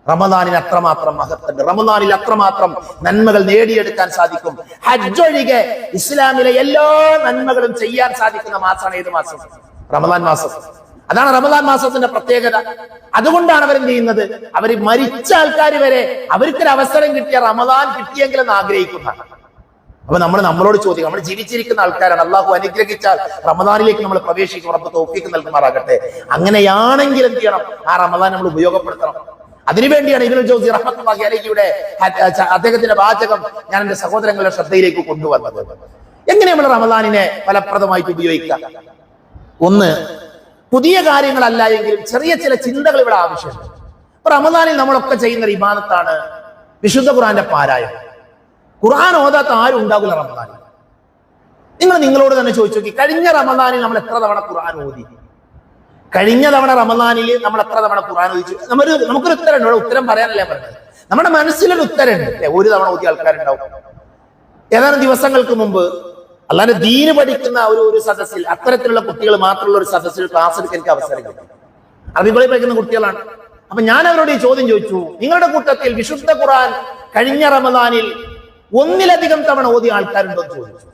റമദാനിന് അത്രമാത്രം മഹത്വമുണ്ട്. റമദാനിൽ അത്രമാത്രം നന്മകൾ നേടിയെടുക്കാൻ സാധിക്കും. ഹജ്ജ് ഒഴികെ ഇസ്ലാമിലെ എല്ലാ നന്മകളും ചെയ്യാൻ സാധിക്കുന്ന മാസമാണ് ഏത് മാസം? റമദാൻ മാസം. അതാണ് റമദാൻ മാസത്തിന്റെ പ്രത്യേകത. അതുകൊണ്ടാണ് അവരെന്ത് ചെയ്യുന്നത്? അവർ മരിച്ച ആൾക്കാർ വരെ അവർക്കൊരു അവസരം കിട്ടിയ റമദാൻ കിട്ടിയെങ്കിലെന്ന് ആഗ്രഹിക്കുന്നതാണ്. അപ്പൊ നമ്മളോട് ചോദിക്കും, നമ്മൾ ജീവിച്ചിരിക്കുന്ന ആൾക്കാരാണ്. അള്ളാഹു അനുഗ്രഹിച്ചാൽ റമദാനിലേക്ക് നമ്മൾ പ്രവേശിക്കും. റബ്ബ് തൗഫീഖ് നൽകുമാറാകട്ടെ. അങ്ങനെയാണെങ്കിൽ എന്ത് ചെയ്യണം? ആ റമദാൻ നമ്മൾ ഉപയോഗപ്പെടുത്തണം. അതിനുവേണ്ടിയാണ് ഇബ്നുൽ ജൗസി റഹ്മത്തുള്ളാഹി അലൈഹിയുടെ അദ്ദേഹത്തിന്റെ വാചകം ഞാൻ എന്റെ സഹോദരങ്ങളുടെ ശ്രദ്ധയിലേക്ക് കൊണ്ടുവന്നത്. എങ്ങനെ നമ്മൾ റമദാനിനെ ഫലപ്രദമായിട്ട് ഉപയോഗിക്കാം? ഒന്ന്, പുതിയ കാര്യങ്ങളല്ല എങ്കിലും ചെറിയ ചില ചിന്തകൾ ഇവിടെ ആവശ്യമുണ്ട്. ഇപ്പൊ റമദാനിൽ നമ്മളൊക്കെ ചെയ്യുന്ന ഒരു ഇബാദത്താണ് വിശുദ്ധ ഖുർആന്റെ പാരായണം. ഖുർആൻ ഓതാത്ത ആരും ഉണ്ടാകില്ല റമദാനിൽ. നിങ്ങളോട് തന്നെ ചോദിച്ചു നോക്കി, കഴിഞ്ഞ റമദാനിൽ നമ്മൾ എത്ര തവണ ഖുർആൻ ഓതി? കഴിഞ്ഞ തവണ റമദാനിൽ നമ്മൾ എത്ര തവണ ഖുർആൻ ഓദിച്ചു? നമുക്കൊരു ഉത്തരമുണ്ട്. ഇവിടെ ഉത്തരം പറയാനല്ലേ പറഞ്ഞത്. നമ്മുടെ മനസ്സിലൊരു ഉത്തരമുണ്ട് അല്ലെ? ഒരു തവണ ഓതിയ ആൾക്കാരുണ്ടാവും. ഏതാനും ദിവസങ്ങൾക്ക് മുമ്പ് അല്ലാതെ ദീന് പഠിക്കുന്ന ഒരു സദസ്സിൽ, അത്തരത്തിലുള്ള കുട്ടികൾ മാത്രമുള്ള ഒരു സദസ്സിൽ ക്ലാസ് എടുക്കാൻ എനിക്ക് അവസരം കിട്ടി. അറബികളിൽ പഠിക്കുന്ന കുട്ടികളാണ്. അപ്പൊ ഞാൻ അവരോട് ഈ ചോദ്യം ചോദിച്ചു, നിങ്ങളുടെ കൂട്ടത്തിൽ വിശുദ്ധ ഖുർആൻ കഴിഞ്ഞ റമദാനിൽ ഒന്നിലധികം തവണ ഓതിയ ആൾക്കാരുണ്ടോ എന്ന് ചോദിച്ചു.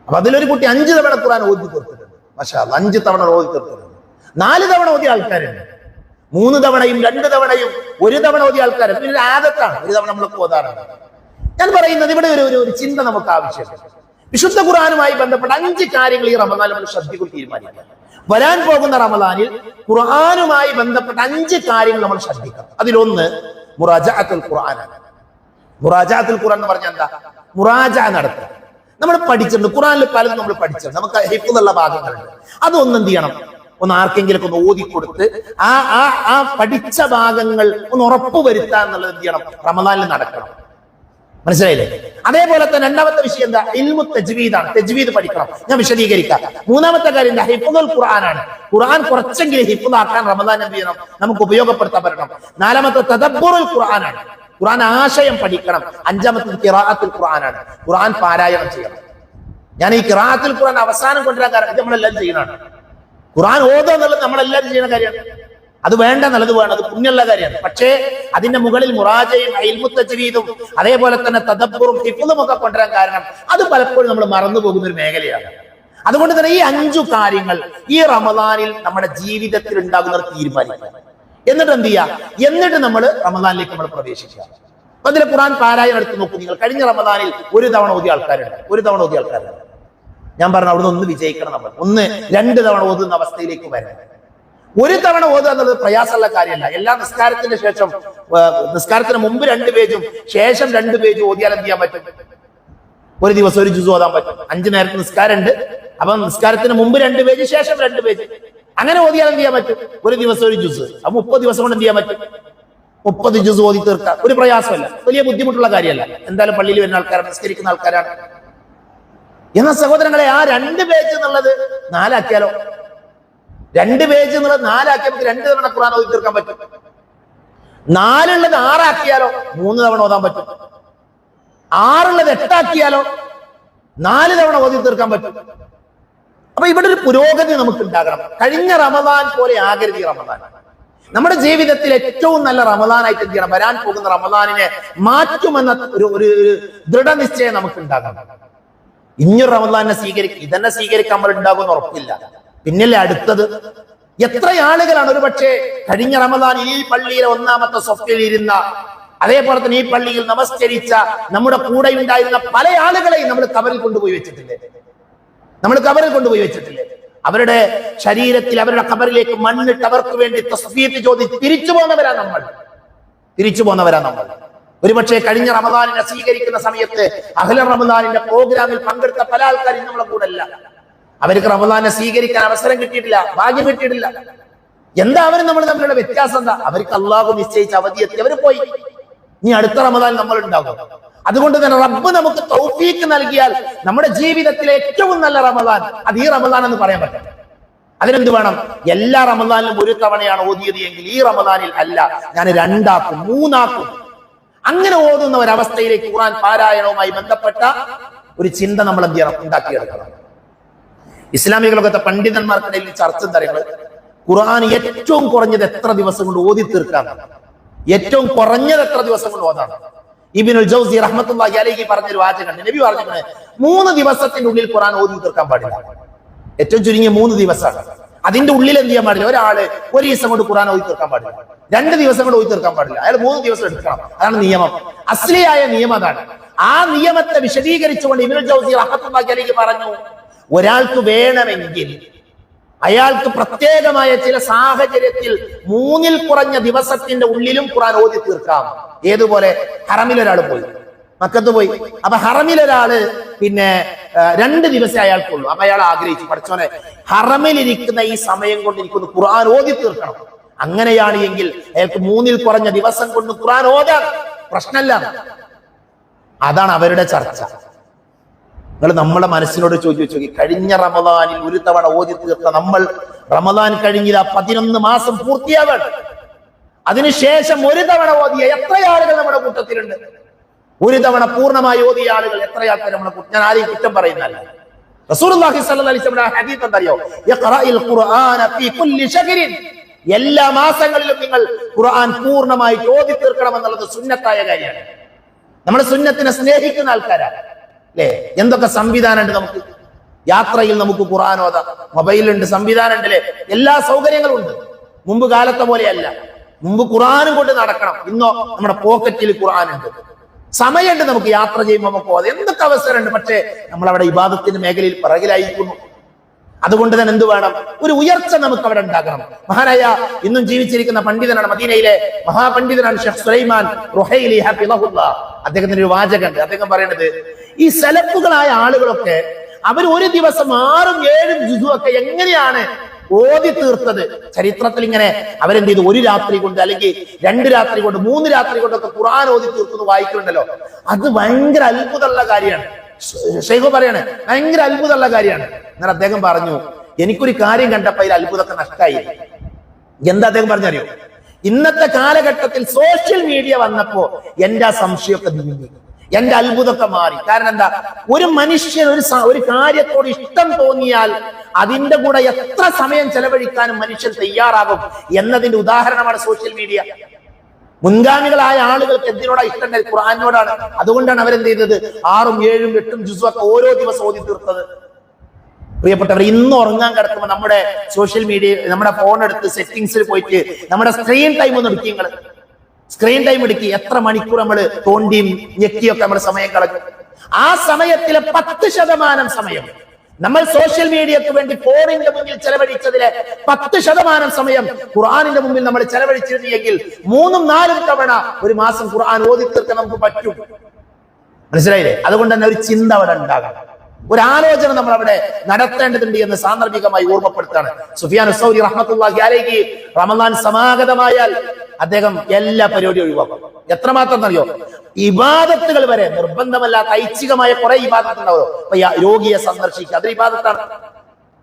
അപ്പൊ അതിലൊരു കുട്ടി 5 തവണ ഖുർആൻ ഓതി തീർത്തിട്ടുണ്ട്. മാഷാ അല്ലാഹ്, 5 തവണ ഓതി തീർത്തിട്ടുണ്ട്. 4 തവണ ഓതിയ ആൾക്കാരുണ്ട്. 3 തവണയും 2 തവണയും 1 തവണ ഓതിയ ആൾക്കാരുണ്ട്. പിന്നെ ആദത്താണ്, 1 തവണ നമ്മളൊക്കെ ഓതാറുണ്ട്. ഞാൻ പറയുന്നത് ഇവിടെ ഒരു ചിന്ത നമുക്ക് ആവശ്യമുണ്ട്. വിശുദ്ധ ഖുർആനുമായി ബന്ധപ്പെട്ട 5 കാര്യങ്ങൾ ഈ റമദാനിൽ നമ്മൾ ശ്രദ്ധിക്കും തീരുമാനിക്കാം. വരാൻ പോകുന്ന റമദാനിൽ ഖുർആനുമായി ബന്ധപ്പെട്ട 5 കാര്യങ്ങൾ നമ്മൾ ശ്രദ്ധിക്കാം. അതിലൊന്ന് മുറാജഅത്തുൽ ഖുർആനാണ്. മുറാജഅത്തുൽ ഖുർആൻ എന്ന് പറഞ്ഞാൽ എന്താ? മുറാജഅ നടത്തുക. നമ്മൾ പഠിച്ചിട്ടുണ്ട്, ഖുർആനിൽ പലതും നമ്മൾ പഠിച്ചിട്ടുണ്ട്. നമുക്ക് ഹിഫ്ളുള്ള ഭാഗങ്ങളുണ്ട്. അതൊന്നും എന്ത് ചെയ്യണം? ഒന്ന് ആർക്കെങ്കിലും ഒന്ന് ഓതിക്കൊടുത്ത് ആ പഠിച്ച ഭാഗങ്ങൾ ഒന്ന് ഉറപ്പുവരുത്താൻ എന്നുള്ളത് എന്ത് ചെയ്യണം? റമദാനിൽ നടക്കണം. മനസ്സിലായില്ലേ? അതേപോലെ തന്നെ രണ്ടാമത്തെ വിഷയം എന്താ? ഇൽമു തജ്വീദാണ്. തജ്വീദ് പഠിക്കണം. ഞാൻ വിശദീകരിക്കാം. മൂന്നാമത്തെ കാര്യം എന്താ? ഹിഫ്ളുൽ ഖുർആനാണ്. ഖുർആൻ കുറച്ചെങ്കിലും ഹിഫ്ളാക്കാൻ റമദാൻ എന്ത് ചെയ്യണം? നമുക്ക് ഉപയോഗപ്പെടുത്താൻ പറ്റണം. നാലാമത്തെ തദബ്ബുറുൽ ഖുർആനാണ്. ഖുർആൻ ആശയം പഠിക്കണം. അഞ്ചാമത്തെ ഖിറാഅത്തുൽ ഖുർആനാണ്. ഖുർആൻ പാരായണം ചെയ്യണം. ഞാൻ ഈ ഖിറാഅത്തുൽ ഖുർആൻ അവസാനം കൊണ്ടുവരാൻ കാരണം ഇത് നമ്മളെല്ലാം ചെയ്യണമാണ്. ഖുർആൻ ഓതുക എന്നുള്ളത് നമ്മളെല്ലാവരും ചെയ്യുന്ന കാര്യമാണ്. അത് വേണ്ട, നല്ലത് വേണം, അത് പുണ്യമുള്ള കാര്യമാണ്. പക്ഷേ അതിന്റെ മുകളിൽ മുറാജയും ഇൽമു തജ്വീദും അതേപോലെ തന്നെ തദബ്ബുറും ഹിഫ്ളും ഒക്കെ കൊണ്ടുവരാൻ കാരണം അത് പലപ്പോഴും നമ്മൾ മറന്നു പോകുന്ന ഒരു മേഖലയാണ്. അതുകൊണ്ട് തന്നെ ഈ 5 കാര്യങ്ങൾ ഈ റമദാനിൽ നമ്മുടെ ജീവിതത്തിൽ ഉണ്ടാകുന്ന തീരുമാനിക്കുക. എന്നിട്ട് എന്ത് ചെയ്യുക? എന്നിട്ട് നമ്മൾ റമദാനിലേക്ക് നമ്മൾ പ്രവേശിക്കുക. അപ്പൊ അതിലെ ഖുർആൻ പാരായണം എടുത്ത് നോക്കൂ. നിങ്ങൾ കഴിഞ്ഞ റമദാനിൽ 1 തവണ ഓതിയ ആൾക്കാരുണ്ട്. 1 തവണ ഓതിയ ആൾക്കാരുണ്ട്. ഞാൻ പറഞ്ഞു അവിടുന്ന് ഒന്ന് വിജയിക്കണം. നമ്മൾ 2 തവണ ഓതുന്ന അവസ്ഥയിലേക്ക് വരണം. 1 തവണ ഓതുക എന്നുള്ളത് പ്രയാസമുള്ള കാര്യമല്ല. എല്ലാ നിസ്കാരത്തിന്റെ ശേഷം, നിസ്കാരത്തിന് മുമ്പ് 2 പേജും ശേഷം 2 പേജും ഓതിയാൽ എന്ത് ചെയ്യാൻ പറ്റും? ഒരു ദിവസം 1 ജുസ് ഓതാൻ പറ്റും. 5 നേരത്തെ നിസ്കാരമുണ്ട്. അപ്പൊ നിസ്കാരത്തിന് മുമ്പ് 2 പേജ്, ശേഷം 2 പേജ്, അങ്ങനെ ഓതിയാൽ എന്ത് ചെയ്യാൻ പറ്റും? ഒരു ദിവസം 1 ജുസ്. അപ്പൊ 30 ദിവസം കൊണ്ട് എന്ത് ചെയ്യാൻ പറ്റും? 30 ജുസ് ഓതി തീർക്കാം. ഒരു പ്രയാസമല്ല, വലിയ ബുദ്ധിമുട്ടുള്ള കാര്യമല്ല. എന്തായാലും പള്ളിയിൽ വരുന്ന ആൾക്കാരാണ്, നിസ്കരിക്കുന്ന ആൾക്കാരാണ്. എന്ന സഹോദരങ്ങളെ, ആ 2 പേജ് എന്നുള്ളത് 4 ആക്കിയാലോ? 2 പേജ് എന്നുള്ളത് 4 ആക്കിയാൽ നമുക്ക് 2 തവണ ഖുർആൻ ഓതി തീർക്കാൻ പറ്റും. 4 ഉള്ളത് 6 ആക്കിയാലോ? 3 തവണ ഓതാൻ പറ്റും. 6 ഉള്ളത് 8 ആക്കിയാലോ? 4 തവണ ഓതി തീർക്കാൻ പറ്റും. അപ്പൊ ഇവിടെ ഒരു പുരോഗതി നമുക്ക് ഉണ്ടാകണം. കഴിഞ്ഞ റമദാൻ പോലെ ആകരുത് ഈ റമദാൻ. നമ്മുടെ ജീവിതത്തിൽ ഏറ്റവും നല്ല റമദാനായിട്ട് എന്ത് ചെയ്യണം? വരാൻ പോകുന്ന റമദാനിനെ മാറ്റുമെന്ന ഒരു ദൃഢനിശ്ചയം നമുക്ക് ഉണ്ടാകണം. ഇഞ്ഞൊരു റമദാനെ ഇതന്നെ സ്വീകരിക്കാൻ നമ്മൾ ഉണ്ടാകുമെന്ന് ഉറപ്പില്ല. പിന്നല്ലേ അടുത്തത്? എത്ര ആളുകളാണ് ഒരു പക്ഷേ കഴിഞ്ഞ റമദാൻ ഈ പള്ളിയിലെ 1ാമത്തെ സഫിൽ ഇരുന്ന, അതേപോലെ തന്നെ ഈ പള്ളിയിൽ നമസ്കരിച്ച നമ്മുടെ കൂടെ ഉണ്ടായിരുന്ന പല ആളുകളെയും നമ്മൾ കബറിൽ കൊണ്ടുപോയി വെച്ചിട്ടില്ലേ? അവരുടെ ശരീരത്തിൽ, അവരുടെ ഖബറിലേക്ക് മണ്ണിട്ട് അവർക്ക് വേണ്ടി തസ്ബീഹ് ചോദിച്ച് തിരിച്ചു പോന്നവരാ നമ്മൾ. ഒരുപക്ഷെ കഴിഞ്ഞ റമദാനിനെ സ്വീകരിക്കുന്ന സമയത്ത് അഹ്ല റമദാനിന്റെ പ്രോഗ്രാമിൽ പങ്കെടുത്ത പല ആൾക്കാരും നമ്മളെ കൂടെ അല്ല. അവർക്ക് റമദാനെ സ്വീകരിക്കാൻ അവസരം കിട്ടിയിട്ടില്ല, ഭാഗ്യം കിട്ടിയിട്ടില്ല. എന്താ അവരും നമ്മൾ തമ്മിലുള്ള വ്യത്യാസം എന്താ? അവർക്ക് അള്ളാഹു നിശ്ചയിച്ച അവധി എത്തി, അവർ പോയി. ഇനി അടുത്ത റമദാൻ നമ്മൾ ഉണ്ടാകും. അതുകൊണ്ട് തന്നെ റബ്ബ് നമുക്ക് തൗഫീഖ് നൽകിയാൽ നമ്മുടെ ജീവിതത്തിലെ ഏറ്റവും നല്ല റമദാൻ അത് ഈ റമദാൻ എന്ന് പറയാൻ പറ്റും. അതിനെന്ത് വേണം? എല്ലാ റമദാനിലും ഒരു തവണയാണ് ഓതിയത് എങ്കിൽ ഈ റമദാനിൽ അല്ല, ഞാൻ 2 ആക്കും 3 ആക്കും. അങ്ങനെ ഓതുന്ന ഒരവസ്ഥയിലേക്ക് ഖുർആൻ പാരായണവുമായി ബന്ധപ്പെട്ട ഒരു ചിന്ത നമ്മൾ എന്ത് ചെയ്യണം? ഉണ്ടാക്കിയെടുക്കണം. ഇസ്ലാമിക ലോകത്തെ പണ്ഡിതന്മാർക്കിടയിൽ ചർച്ച എന്താ പറയുന്നത്? ഖുർആൻ ഏറ്റവും കുറഞ്ഞത് എത്ര ദിവസം കൊണ്ട് ഓതി തീർക്കാം? ഏറ്റവും കുറഞ്ഞത് എത്ര ദിവസം കൊണ്ട് ഓതാണ്? ഇബ്നുൽ ജൗസി റഹ്മത്തുള്ളാഹി അലൈഹി പറഞ്ഞൊരു വാചകം നബി പറഞ്ഞിട്ടുണ്ട്, 3 ദിവസത്തിന്റെ ഉള്ളിൽ ഖുർആൻ ഓതി തീർക്കാൻ പാടില്ല. ഏറ്റവും ചുരുങ്ങിയ 3 ദിവസമാണ്. അതിന്റെ ഉള്ളിൽ എന്ത് ചെയ്യാൻ പാടില്ല? ഒരാള് ഒരു ദിവസം കൊണ്ട് ഖുർആൻ ഓതി തീർക്കാൻ പാടില്ല, 2 ദിവസം കൊണ്ട് ഓതി തീർക്കാൻ പാടില്ല. അയാൾ 3 ദിവസം എടുക്കണം. അതാണ് നിയമം. അസ്ലിയായ നിയമം അതാണ്. ആ നിയമത്തെ വിശദീകരിച്ചുകൊണ്ട് ഇബ്നുൽ ജൗസി റഹ്മത്തുള്ളാഹി അലൈഹി പറഞ്ഞു, ഒരാൾക്ക് വേണമെങ്കിൽ അയാൾക്ക് പ്രത്യേകമായ ചില സാഹചര്യത്തിൽ 3-ൽ കുറഞ്ഞ ദിവസത്തിന്റെ ഉള്ളിലും ഖുർആൻ ഓതി തീർക്കാം. ഏതുപോലെ? ഹറമിൽ ഒരാൾ പോയി, മക്കത്ത് പോയി. അപ്പൊ ഹറമിൽ ഒരാള് 2 ദിവസം അയാൾക്കുള്ളൂ. അപ്പൊ അയാൾ ആഗ്രഹിച്ചു, പഠിച്ചോനെ ഹറമിലിരിക്കുന്ന ഈ സമയം കൊണ്ട് എനിക്കൊന്ന് ഖുർആൻ ഓതി തീർക്കണം. അങ്ങനെയാണ് എങ്കിൽ അയാൾക്ക് 3-ൽ കുറഞ്ഞ ദിവസം കൊണ്ട് ഖുർആൻ ഓതാൻ പ്രശ്നമല്ല. അതാണ് അവരുടെ ചർച്ച. നിങ്ങൾ നമ്മളെ മനസ്സിനോട് ചോദിച്ചു നോക്കി, കഴിഞ്ഞ റമദാനിൽ ഒരു തവണ ഓതി തീർത്ത നമ്മൾ റമദാൻ കഴിഞ്ഞില്ല 11 മാസം പൂർത്തിയാവാൻ, അതിനുശേഷം ഒരു തവണ ഓതിയ എത്ര ആളുകൾ നമ്മുടെ കൂട്ടത്തിലുണ്ട്? ഒരു തവണ പൂർണ്ണമായി ഓതിയ ആളുകൾ എത്ര ആൾക്കാർ നമ്മുടെ കൂട്ടം? ഞാൻ ആരെയും കുറ്റം പറയുന്നല്ല. റസൂലുള്ളാഹി സ്വല്ലല്ലാഹു അലൈഹി വസല്ലം ഹദീസ് എന്തറിയോ? യഖറഇൽ ഖുർആന ഫീ കുല്ലി ശഹ്രിൻ, എല്ലാ മാസങ്ങളിലും നിങ്ങൾ ഖുർആൻ പൂർണ്ണമായി ഓതി തീർക്കണം എന്നുള്ളത് സുന്നത്തായ കാര്യമാണ്. നമ്മൾ സുന്നത്തിനെ സ്നേഹിക്കുന്ന ആൾക്കാരാണ് അല്ലേ? എന്തൊക്കെ സംവിധാനം ഉണ്ട് നമുക്ക്. യാത്രയിൽ നമുക്ക് ഖുർആൻ ഓതാം, മൊബൈലുണ്ട്, സംവിധാനം ഉണ്ട് അല്ലേ? എല്ലാ സൗകര്യങ്ങളും ഉണ്ട്. മുമ്പ് കാലത്തെ പോലെയല്ല. മുമ്പ് ഖുർആനും കൊണ്ട് നടക്കണം. ഇന്നോ നമ്മുടെ പോക്കറ്റിൽ ഖുർആൻ ഉണ്ട്, സമയമുണ്ട്, നമുക്ക് യാത്ര ചെയ്യുമ്പോൾ നമുക്ക് ഓതാം. എന്തൊക്കെ അവസരമുണ്ട്. പക്ഷേ നമ്മൾ അവിടെ ഇബാദത്തിന്റെ മേഖലയിൽ പിറകിലായിരിക്കുന്നു. അതുകൊണ്ട് തന്നെ എന്ത് വേണം? ഒരു ഉയർച്ച നമുക്ക് അവിടെ ഉണ്ടാകണം. മഹാനായ ഇന്നും ജീവിച്ചിരിക്കുന്ന പണ്ഡിതനാണ്, മദീനയിലെ മഹാപണ്ഡിതനാണ് ഷെയ്ഖ് സുലൈമാൻ റുഹൈലി ഹഫിളഹുല്ലാഹ്. അദ്ദേഹത്തിന്റെ ഒരു വാചകമുണ്ട്. അദ്ദേഹം പറയുന്നത്, ഈ സലഫുകളായ ആളുകളൊക്കെ അവർ ഒരു ദിവസം 6-7 ജുസു ഒക്കെ എങ്ങനെയാണ് ഓതി തീർത്തത്? ചരിത്രത്തിൽ ഇങ്ങനെ അവരെന്ത് ചെയ്തു? ഒരു രാത്രി കൊണ്ട്, അല്ലെങ്കിൽ 2 രാത്രി കൊണ്ട്, 3 രാത്രി കൊണ്ടൊക്കെ ഖുർആൻ ഓതി തീർക്കുന്നത് വായിക്കുന്നുണ്ടല്ലോ. അത് ഭയങ്കര അത്ഭുതമുള്ള കാര്യമാണ്. ഷെയ്ഖ് പറയാണ്, ഭയങ്കര അത്ഭുതമുള്ള കാര്യമാണ്. എന്നാൽ അദ്ദേഹം പറഞ്ഞു, എനിക്കൊരു കാര്യം കണ്ടപ്പോ അതിൽ അത്ഭുതമൊക്കെ നഷ്ടമായി. എന്താ അദ്ദേഹം പറഞ്ഞറിയോ? ഇന്നത്തെ കാലഘട്ടത്തിൽ സോഷ്യൽ മീഡിയ വന്നപ്പോ എന്റെ ആ സംശയമൊക്കെ നീങ്ങി, എന്റെ അത്ഭുതമൊക്കെ മാറി. കാരണം എന്താ? ഒരു മനുഷ്യൻ ഒരു കാര്യത്തോട് ഇഷ്ടം തോന്നിയാൽ അതിന്റെ കൂടെ എത്ര സമയം ചെലവഴിക്കാനും മനുഷ്യൻ തയ്യാറാകും എന്നതിന്റെ ഉദാഹരണമാണ് സോഷ്യൽ മീഡിയ. മുൻഗാമികളായ ആളുകൾക്ക് എന്തിനോടാ ഇഷ്ടം? ഖുർആനോടാണ്. അതുകൊണ്ടാണ് അവരെന്ത് ചെയ്തത്? 6, 7, 8 ജുസ് ഒക്കെ ഓരോ ദിവസം ഓതി തീർത്തത്. പ്രിയപ്പെട്ടവർ, ഇന്ന് ഉറങ്ങാൻ കിടക്കുമ്പോൾ നമ്മുടെ സോഷ്യൽ മീഡിയ, നമ്മുടെ ഫോൺ എടുത്ത് സെറ്റിംഗ്സിൽ പോയിട്ട് നമ്മുടെ സ്ക്രീൻ ടൈം ഒന്ന് എടുക്കി. നിങ്ങൾ സ്ക്രീൻ ടൈം എടുക്കി, എത്ര മണിക്കൂർ നമ്മൾ തോണ്ടിയും ഞെക്കിയൊക്കെ നമ്മുടെ സമയം കളഞ്ഞു. ആ സമയത്തിലെ 10% സമയം നമ്മൾ സോഷ്യൽ മീഡിയക്ക് വേണ്ടി ഫോണിന്റെ മുന്നിൽ ചെലവഴിച്ചതിലെ 10% സമയം ഖുർആനിന്റെ മുമ്പിൽ നമ്മൾ ചെലവഴിച്ചിരുന്നെങ്കിൽ 3-4 തവണ ഒരു മാസം ഖുർആൻ ഓതി തീർക്കാൻ നമുക്ക് പറ്റും. മനസ്സിലായില്ലേ? അതുകൊണ്ട് തന്നെ ഒരു ചിന്ത അവിടെ ഉണ്ടാകണം, ഒരു ആലോചന നമ്മൾ അവിടെ നടത്തേണ്ടതുണ്ട് എന്ന് സാന്ദർഭികമായി ഓർമ്മപ്പെടുത്താണ്. സുഫിയാൻ സൗരി റഹ്മത്തുള്ളാഹി അലൈഹി റമദാൻ സമാഗതമായാൽ അദ്ദേഹം എല്ലാ പരിപാടിയും ഒഴിവാക്കും. എത്രമാത്രം അറിയോ? ഇബാദത്തുകൾ വരെ, നിർബന്ധമല്ലാത്ത ഐച്ഛികമായ കുറെ ഇബാദത്ത് ഉണ്ടാവുമല്ലോ. അപ്പൊ രോഗിയെ സന്ദർശിക്കുക, അതൊരു ഇബാദത്താണ്.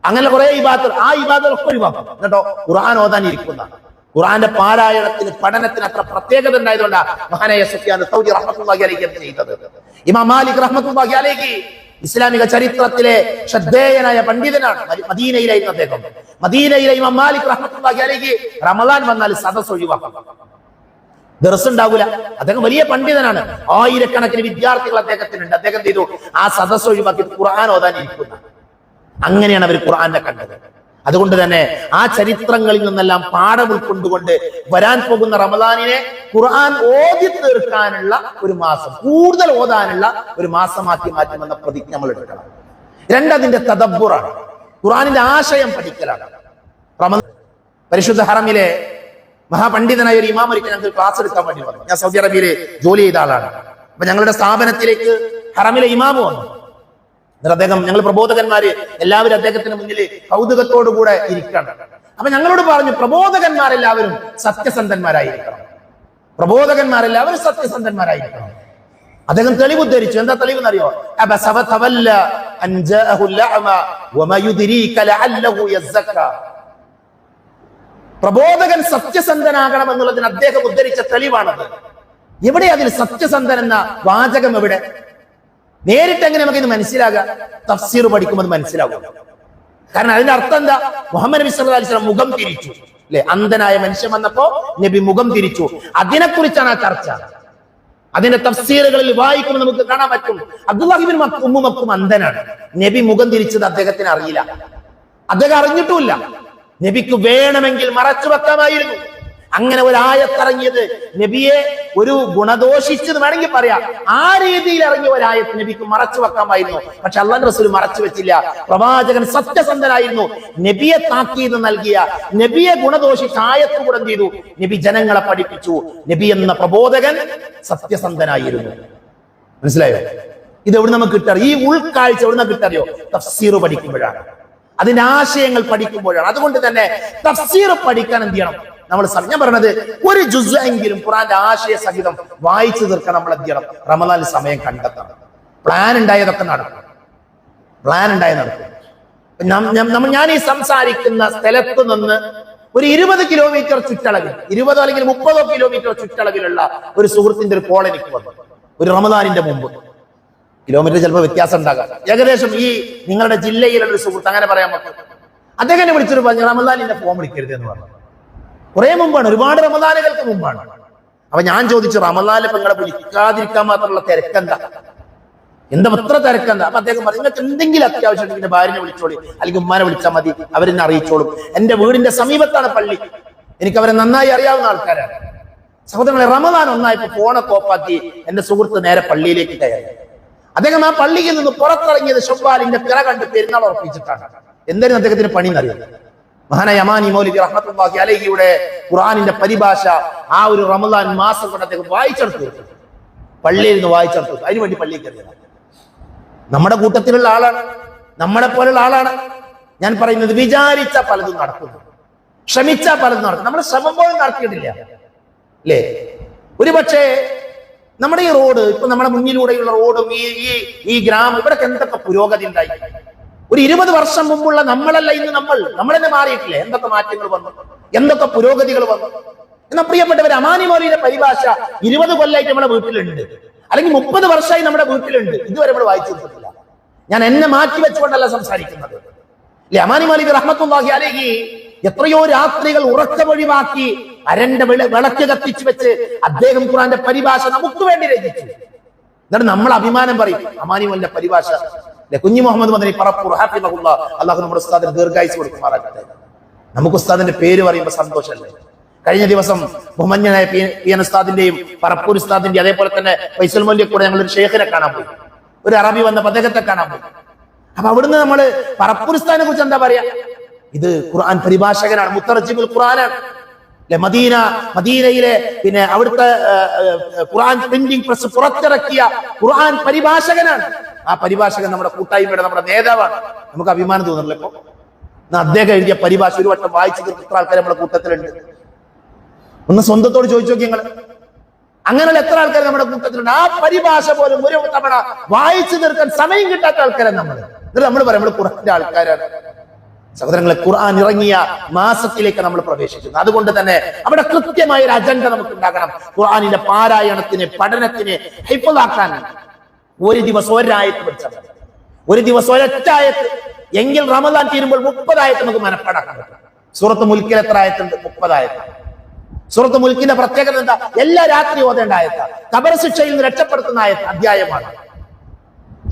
അങ്ങനെ കുറെ ഇബാദത്ത്, ആ ഇബാദത്തൊക്കെ ഒഴിവാക്കും. കേട്ടോ, ഖുർആൻ ഓതാൻ ഇരിക്കുന്ന, ഖുർആന്റെ പാരായണത്തിന് പഠനത്തിന് അത്ര പ്രത്യേകത ഉണ്ടായതുകൊണ്ടാണ് മഹാനായ സുഫിയാൻ സൗരി റഹ്മത്തുള്ളാഹി അലൈഹി ചെയ്തത്. ഇമാം മാലിക് റഹ്മത്തുള്ളാഹി അലൈഹി ഇസ്ലാമിക ചരിത്രത്തിലെ ശ്രദ്ധേയനായ പണ്ഡിതനാണ്. മദീനയിലായിരുന്നു അദ്ദേഹം. മദീനയിലെ ഇമാം മാലിക് റഹ്മത്തുള്ളാഹി അലൈഹി റമദാൻ വന്നാൽ സദസ് ഒഴിവാക്കും, ദർസ് ഉണ്ടാവില്ല. അദ്ദേഹം വലിയ പണ്ഡിതനാണ്, ആയിരക്കണക്കിന് വിദ്യാർത്ഥികൾ അദ്ദേഹത്തിനുണ്ട്. അദ്ദേഹം ചെയ്തു? ആ സദസ് ഒഴിവാക്കി ഖുർആൻ ഓതാൻ ഇരിക്കുന്ന. അങ്ങനെയാണ് അവർ ഖുർആനെ കണ്ടത്. അതുകൊണ്ട് തന്നെ ആ ചരിത്രങ്ങളിൽ നിന്നെല്ലാം പാഠം ഉൾക്കൊണ്ടുകൊണ്ട് വരാൻ പോകുന്ന റമദാനിനെ ഖുർആൻ ഓതി തീർക്കാനുള്ള ഒരു മാസം, കൂടുതൽ ഓതാനുള്ള ഒരു മാസമാക്കി മാറ്റുമെന്ന പ്രതിജ്ഞ നമ്മൾ എടുക്കണം. 2, അതിന്റെ തദബ്ബുറാണ്, ഖുർആനിന്റെ ആശയം പഠിക്കലാണ്. പരിശുദ്ധ ഹറമിലെ മഹാപണ്ഡിതനായ ഒരു ഇമാം ഒരിക്കൽ ഞങ്ങൾക്ക് ക്ലാസ് എടുക്കാൻ വേണ്ടി വന്നു. ഞാൻ സൗദി അറേബ്യയിൽ ജോലി ചെയ്ത ആളാണ്. അപ്പൊ ഞങ്ങളുടെ സ്ഥാപനത്തിലേക്ക് ഹറമിലെ ഇമാമ് വന്നു. അദ്ദേഹം, ഞങ്ങൾ പ്രബോധകന്മാര് എല്ലാവരും അദ്ദേഹത്തിന് മുന്നിൽ കൗതുകത്തോടുകൂടെ ഇരിക്കണം. അപ്പൊ ഞങ്ങളോട് പറഞ്ഞു, പ്രബോധകന്മാരെല്ലാവരും സത്യസന്ധന്മാരായിരിക്കണം, പ്രബോധകന്മാരെല്ലാവരും സത്യസന്ധന്മാരായിരിക്കണം. അദ്ദേഹം തെളിവ് ഉദ്ധരിച്ചു. എന്താ തെളിവ് എന്നറിയോ? പ്രബോധകൻ സത്യസന്ധനാകണം എന്നുള്ളതിന് അദ്ദേഹം ഉദ്ധരിച്ച തെളിവാണത്. എവിടെ അതിൽ സത്യസന്ധൻ എന്ന വാചകം എവിടെ? നേരിട്ട് എങ്ങനെ നമുക്ക് ഇത് മനസ്സിലാകാം? തഫ്സീർ പഠിക്കുമ്പോൾ മനസ്സിലാകും. കാരണം അതിന്റെ അർത്ഥം എന്താ? മുഹമ്മദ് നബി സല്ലല്ലാഹു അലൈഹി വസല്ലം മുഖം തിരിച്ചു, അല്ലെ? അന്ധനായ മനുഷ്യൻ വന്നപ്പോ നബി മുഖം തിരിച്ചു. അതിനെക്കുറിച്ചാണ് ആ ചർച്ച. അതിന്റെ തഫ്സീറുകളിൽ വായിക്കുമ്പോൾ നമുക്ക് കാണാൻ പറ്റും, അബ്ദുല്ലാഹി ഇബ്നു മക്തും അന്ധനാണ്. നബി മുഖം തിരിച്ചത് അദ്ദേഹത്തിന് അറിയില്ല, അദ്ദേഹം അറിഞ്ഞിട്ടുമില്ല. നബിക്ക് വേണമെങ്കിൽ മറച്ചു വെക്കാമായിരുന്നു. അങ്ങനെ ഒരു ആയത്തിറങ്ങിയത് നബിയെ ഒരു ഗുണദോഷിച്ചത് വേണമെങ്കിൽ പറയാം. ആ രീതിയിൽ ഇറങ്ങിയ ഒരു ആയത്ത് നബിക്ക് മറച്ചു വെക്കാമായിരുന്നു. പക്ഷെ അല്ലാഹു റസൂൽ മറച്ചു വെച്ചില്ല. പ്രവാചകൻ സത്യസന്ധനായിരുന്നു. നബിയെ താക്കീത് നൽകിയ, നബിയെ ഗുണദോഷിച്ച ആയത്ത് കൂടെ എന്ത് ചെയ്തു? നബി ജനങ്ങളെ പഠിപ്പിച്ചു. നബി എന്ന പ്രബോധകൻ സത്യസന്ധനായിരുന്നു. മനസ്സിലായോ? ഇത് എവിടെ നമുക്ക് കിട്ടറിയോ? ഈ ഉൾക്കാഴ്ച എവിടെ നിന്ന് കിട്ടറിയോ? തഫ്സീർ പഠിക്കുമ്പോഴാണ്, അതിന്റെ ആശയങ്ങൾ പഠിക്കുമ്പോഴാണ്. അതുകൊണ്ട് തന്നെ തഫ്സീർ പഠിക്കാൻ എന്ത് ചെയ്യണം? നമ്മൾ ഞാൻ പറഞ്ഞത് ഒരു ജുസ് എങ്കിലും ഖുർആന്റെ ആശയ സഹിതം വായിച്ചു തീർക്കാൻ നമ്മൾ എന്ത് ചെയ്യണം? റമദാനിൽ സമയം കണ്ടെത്തണം. പ്ലാൻ ഉണ്ടായതൊക്കെ നടക്കും, പ്ലാൻ ഉണ്ടായ നടക്കും. ഞാൻ ഈ സംസാരിക്കുന്ന സ്ഥലത്ത് നിന്ന് ഒരു 20 കിലോമീറ്റർ ചുറ്റളവിൽ, 20 അല്ലെങ്കിൽ 30 കിലോമീറ്റർ ചുറ്റളവിലുള്ള ഒരു സുഹൃത്തിന്റെ ഒരു കോൾ എനിക്ക് വന്നു ഒരു റമദാനിന്റെ മുമ്പ്. കിലോമീറ്റർ ചിലപ്പോൾ വ്യത്യാസം ഉണ്ടാകാം. ഏകദേശം ഈ നിങ്ങളുടെ ജില്ലയിലുള്ള ഒരു സുഹൃത്ത്, അങ്ങനെ പറയാൻ പറ്റും. അദ്ദേഹം എന്നെ വിളിച്ചൊരു പറഞ്ഞു, റമദാനിന്റെ ഫോം വിളിക്കരുത് എന്ന് പറഞ്ഞു. കുറെ മുമ്പാണ്, ഒരുപാട് റമദാനുകൾക്ക് മുമ്പാണ്. അപ്പൊ ഞാൻ ചോദിച്ചു, റമദാനിൽ ഇപ്പൊ നിങ്ങളെ വിളിക്കാതിരിക്കാൻ മാത്രമുള്ള തിരക്കെന്താ? എന്താ അത്ര തിരക്കെന്താ? അപ്പൊ അദ്ദേഹം പറഞ്ഞു, നിങ്ങൾക്ക് എന്തെങ്കിലും അത്യാവശ്യം ഉണ്ടെങ്കിൽ ഭാര്യനെ വിളിച്ചോളി, അല്ലെങ്കിൽ ഉമ്മാനെ വിളിച്ചാൽ മതി, അവരെന്നെ അറിയിച്ചോളും. എന്റെ വീടിന്റെ സമീപത്താണ് പള്ളി, എനിക്ക് അവരെ നന്നായി അറിയാവുന്ന ആൾക്കാരാണ്. സഹോദരങ്ങളെ, റമദാൻ ഒന്നായപ്പോ ഫോണൊക്കെ ഓഫാക്കി എന്റെ സുഹൃത്ത് നേരെ പള്ളിയിലേക്ക് കയറി. അദ്ദേഹം ആ പള്ളിയിൽ നിന്ന് പുറത്തിറങ്ങിയത് ഷവ്വാലിന്റെ പിറ കണ്ട് പെരുന്നാൾ ഉറപ്പിച്ചിട്ടാണ്. എന്തായിരുന്നു അദ്ദേഹത്തിന് പണി എന്നറിയാം? മഹാനായ യമാനി മൗലവി റഹ്മത്തുള്ളാഹി അലൈഹിയുടെ ഖുർആനിന്റെ പരിഭാഷ ആ ഒരു റമദാൻ മാസം കൊണ്ട് അദ്ദേഹം വായിച്ചെടുത്തു, പള്ളിയിൽ നിന്ന് വായിച്ചെടുത്തു. അതിനുവേണ്ടി പള്ളിയിൽ കയറിയത് നമ്മുടെ കൂട്ടത്തിലുള്ള ആളാണ്, നമ്മളെ പോലുള്ള ആളാണ്. ഞാൻ പറയുന്നത്, വിചാരിച്ച പലതും നടക്കുന്നു, ശ്രമിച്ച പലതും നടക്കും. നമ്മൾ ശ്രമം പോലും നടത്തിയിട്ടില്ല, അല്ലേ? ഒരു പക്ഷേ നമ്മുടെ ഈ റോഡ്, ഇപ്പൊ നമ്മുടെ മുന്നിലൂടെയുള്ള റോഡും ഈ ഗ്രാമം, ഇവിടെ എന്തൊക്കെ പുരോഗതി ഉണ്ടായി. ഒരു 20 വർഷം മുമ്പുള്ള നമ്മളല്ല ഇന്ന് നമ്മൾ തന്നെ മാറിയിട്ടില്ലേ? എന്തൊക്കെ മാറ്റങ്ങൾ വന്നു, എന്തൊക്കെ പുരോഗതികൾ വന്നു. എന്നാൽ പ്രിയപ്പെട്ടവർ, അമാനി മൗലിയുടെ പരിഭാഷ 20 കൊല്ലമായിട്ട് നമ്മുടെ വീട്ടിലുണ്ട്, അല്ലെങ്കിൽ 30 വർഷമായി നമ്മുടെ വീട്ടിലുണ്ട്. ഇതുവരെ നമ്മൾ വായിച്ചു കൊടുത്തിട്ടില്ല. ഞാൻ എന്നെ മാറ്റി വെച്ചുകൊണ്ടല്ല സംസാരിക്കുന്നത്. അമാനി മൗലവി റഹ്മത്തുള്ളാഹി അലൈഹി എത്രയോ രാത്രികൾ ഉറക്കമൊഴിവാക്കി അരന്റെ വിളക്ക് കത്തിച്ചു വെച്ച് അദ്ദേഹം ഖുർആന്റെ പരിഭാഷ നമുക്ക് വേണ്ടി രചിച്ചു. എന്നിട്ട് നമ്മൾ അഭിമാനം പറയും, അമാനി മൗലിയുടെ പരിഭാഷ. കുഞ്ഞി മുഹമ്മദ് മദനി പറപ്പൂർ ഹാഫിളഹുല്ലാ, അല്ലാഹു നമ്മുടെ ഉസ്താദിന് ദീർഘായുസ്സ് കൊടുക്കുമാറാകട്ടെ. നമുക്ക് ഉസ്താദിന്റെ പേര് പറയുമ്പോൾ സന്തോഷമല്ലേ? കഴിഞ്ഞ ദിവസം ബഹുമാന്യനായ പി എൻ ഉസ്താദിന്റെയും പറപ്പൂർ ഉസ്താദിന്റെയും അതേപോലെ തന്നെ ഫൈസൽ മൗലിയെ കൂടെ ഞങ്ങൾ ഒരു ഷേഖിനെ കാണാൻ പോയി, ഒരു അറബി വന്ന അദ്ദേഹത്തെ കാണാൻ പോയി. അപ്പൊ അവിടുന്ന് നമ്മള് പറപ്പൂർ ഉസ്താദിനെ കുറിച്ച് എന്താ പറയാ? ഇത് ഖുർആൻ പരിഭാഷകനാണ്, മുത്തർജിമുൽ ഖുർആനാണ്. മദീനയിലെ പിന്നെ അവിടുത്തെ ഖുർആൻ പ്രിന്റിംഗ് പ്രസ് പുറത്തിറക്കിയ ഖുർആൻ പരിഭാഷകനാണ്. ആ പരിഭാഷകൻ നമ്മുടെ കൂട്ടായ്മയുടെ, നമ്മുടെ നേതാവാണ്. നമുക്ക് അഭിമാനം തോന്നുന്നില്ല ഇപ്പൊ? അദ്ദേഹം എഴുതിയ പരിഭാഷ ഒരു വട്ടം വായിച്ചു തീർത്ത എത്ര ആൾക്കാർ നമ്മുടെ കൂട്ടത്തിലുണ്ട്? ഒന്ന് സ്വന്തത്തോട് ചോദിച്ചു നോക്കി നിങ്ങൾ. അങ്ങനെയുള്ള എത്ര ആൾക്കാർ നമ്മുടെ കൂട്ടത്തിലുണ്ട്? ആ പരിഭാഷ പോലും ഒരു തവണ വായിച്ചു തീർക്കാൻ സമയം കിട്ടാത്ത ആൾക്കാരാണ് നമ്മൾ. എന്നിട്ട് നമ്മൾ പറയും നമ്മൾ ഖുർആന്റെ ആൾക്കാരാണ്. സഹോദരങ്ങളെ, ഖുർആൻ ഇറങ്ങിയ മാസത്തിലേക്ക് നമ്മൾ പ്രവേശിക്കുന്നു. അതുകൊണ്ട് തന്നെ അവിടെ കൃത്യമായ ഒരു അജണ്ട നമുക്ക് ഉണ്ടാകണം. ഖുർആനിന്റെ പാരായണത്തിന്, പഠനത്തിന്, ഹിഫ്ളാക്കാൻ ഒരു ദിവസം ഒരായത്ത് പഠിച്ചാൽ മതി, ഒരു ദിവസം ഒരൊറ്റ ആയത്ത്. എങ്കിൽ റമദാൻ തീരുമ്പോൾ 30 ആയത്ത് നമുക്ക് മനപ്പാടാക്കാൻ പറ്റും. സൂറത്ത് മുൽക്കിൽ എത്ര ആയത്തുണ്ട്? 30 ആയത്ത്. സൂറത്ത് മുൽക്കിന്റെ പ്രത്യേകത എന്താ? എല്ലാ രാത്രി ഓതേണ്ട ആയത്ത്, ഖബർ ശിക്ഷയിൽ നിന്ന് രക്ഷപ്പെടുത്തുന്ന ആയത്ത്, അധ്യായമാണ്.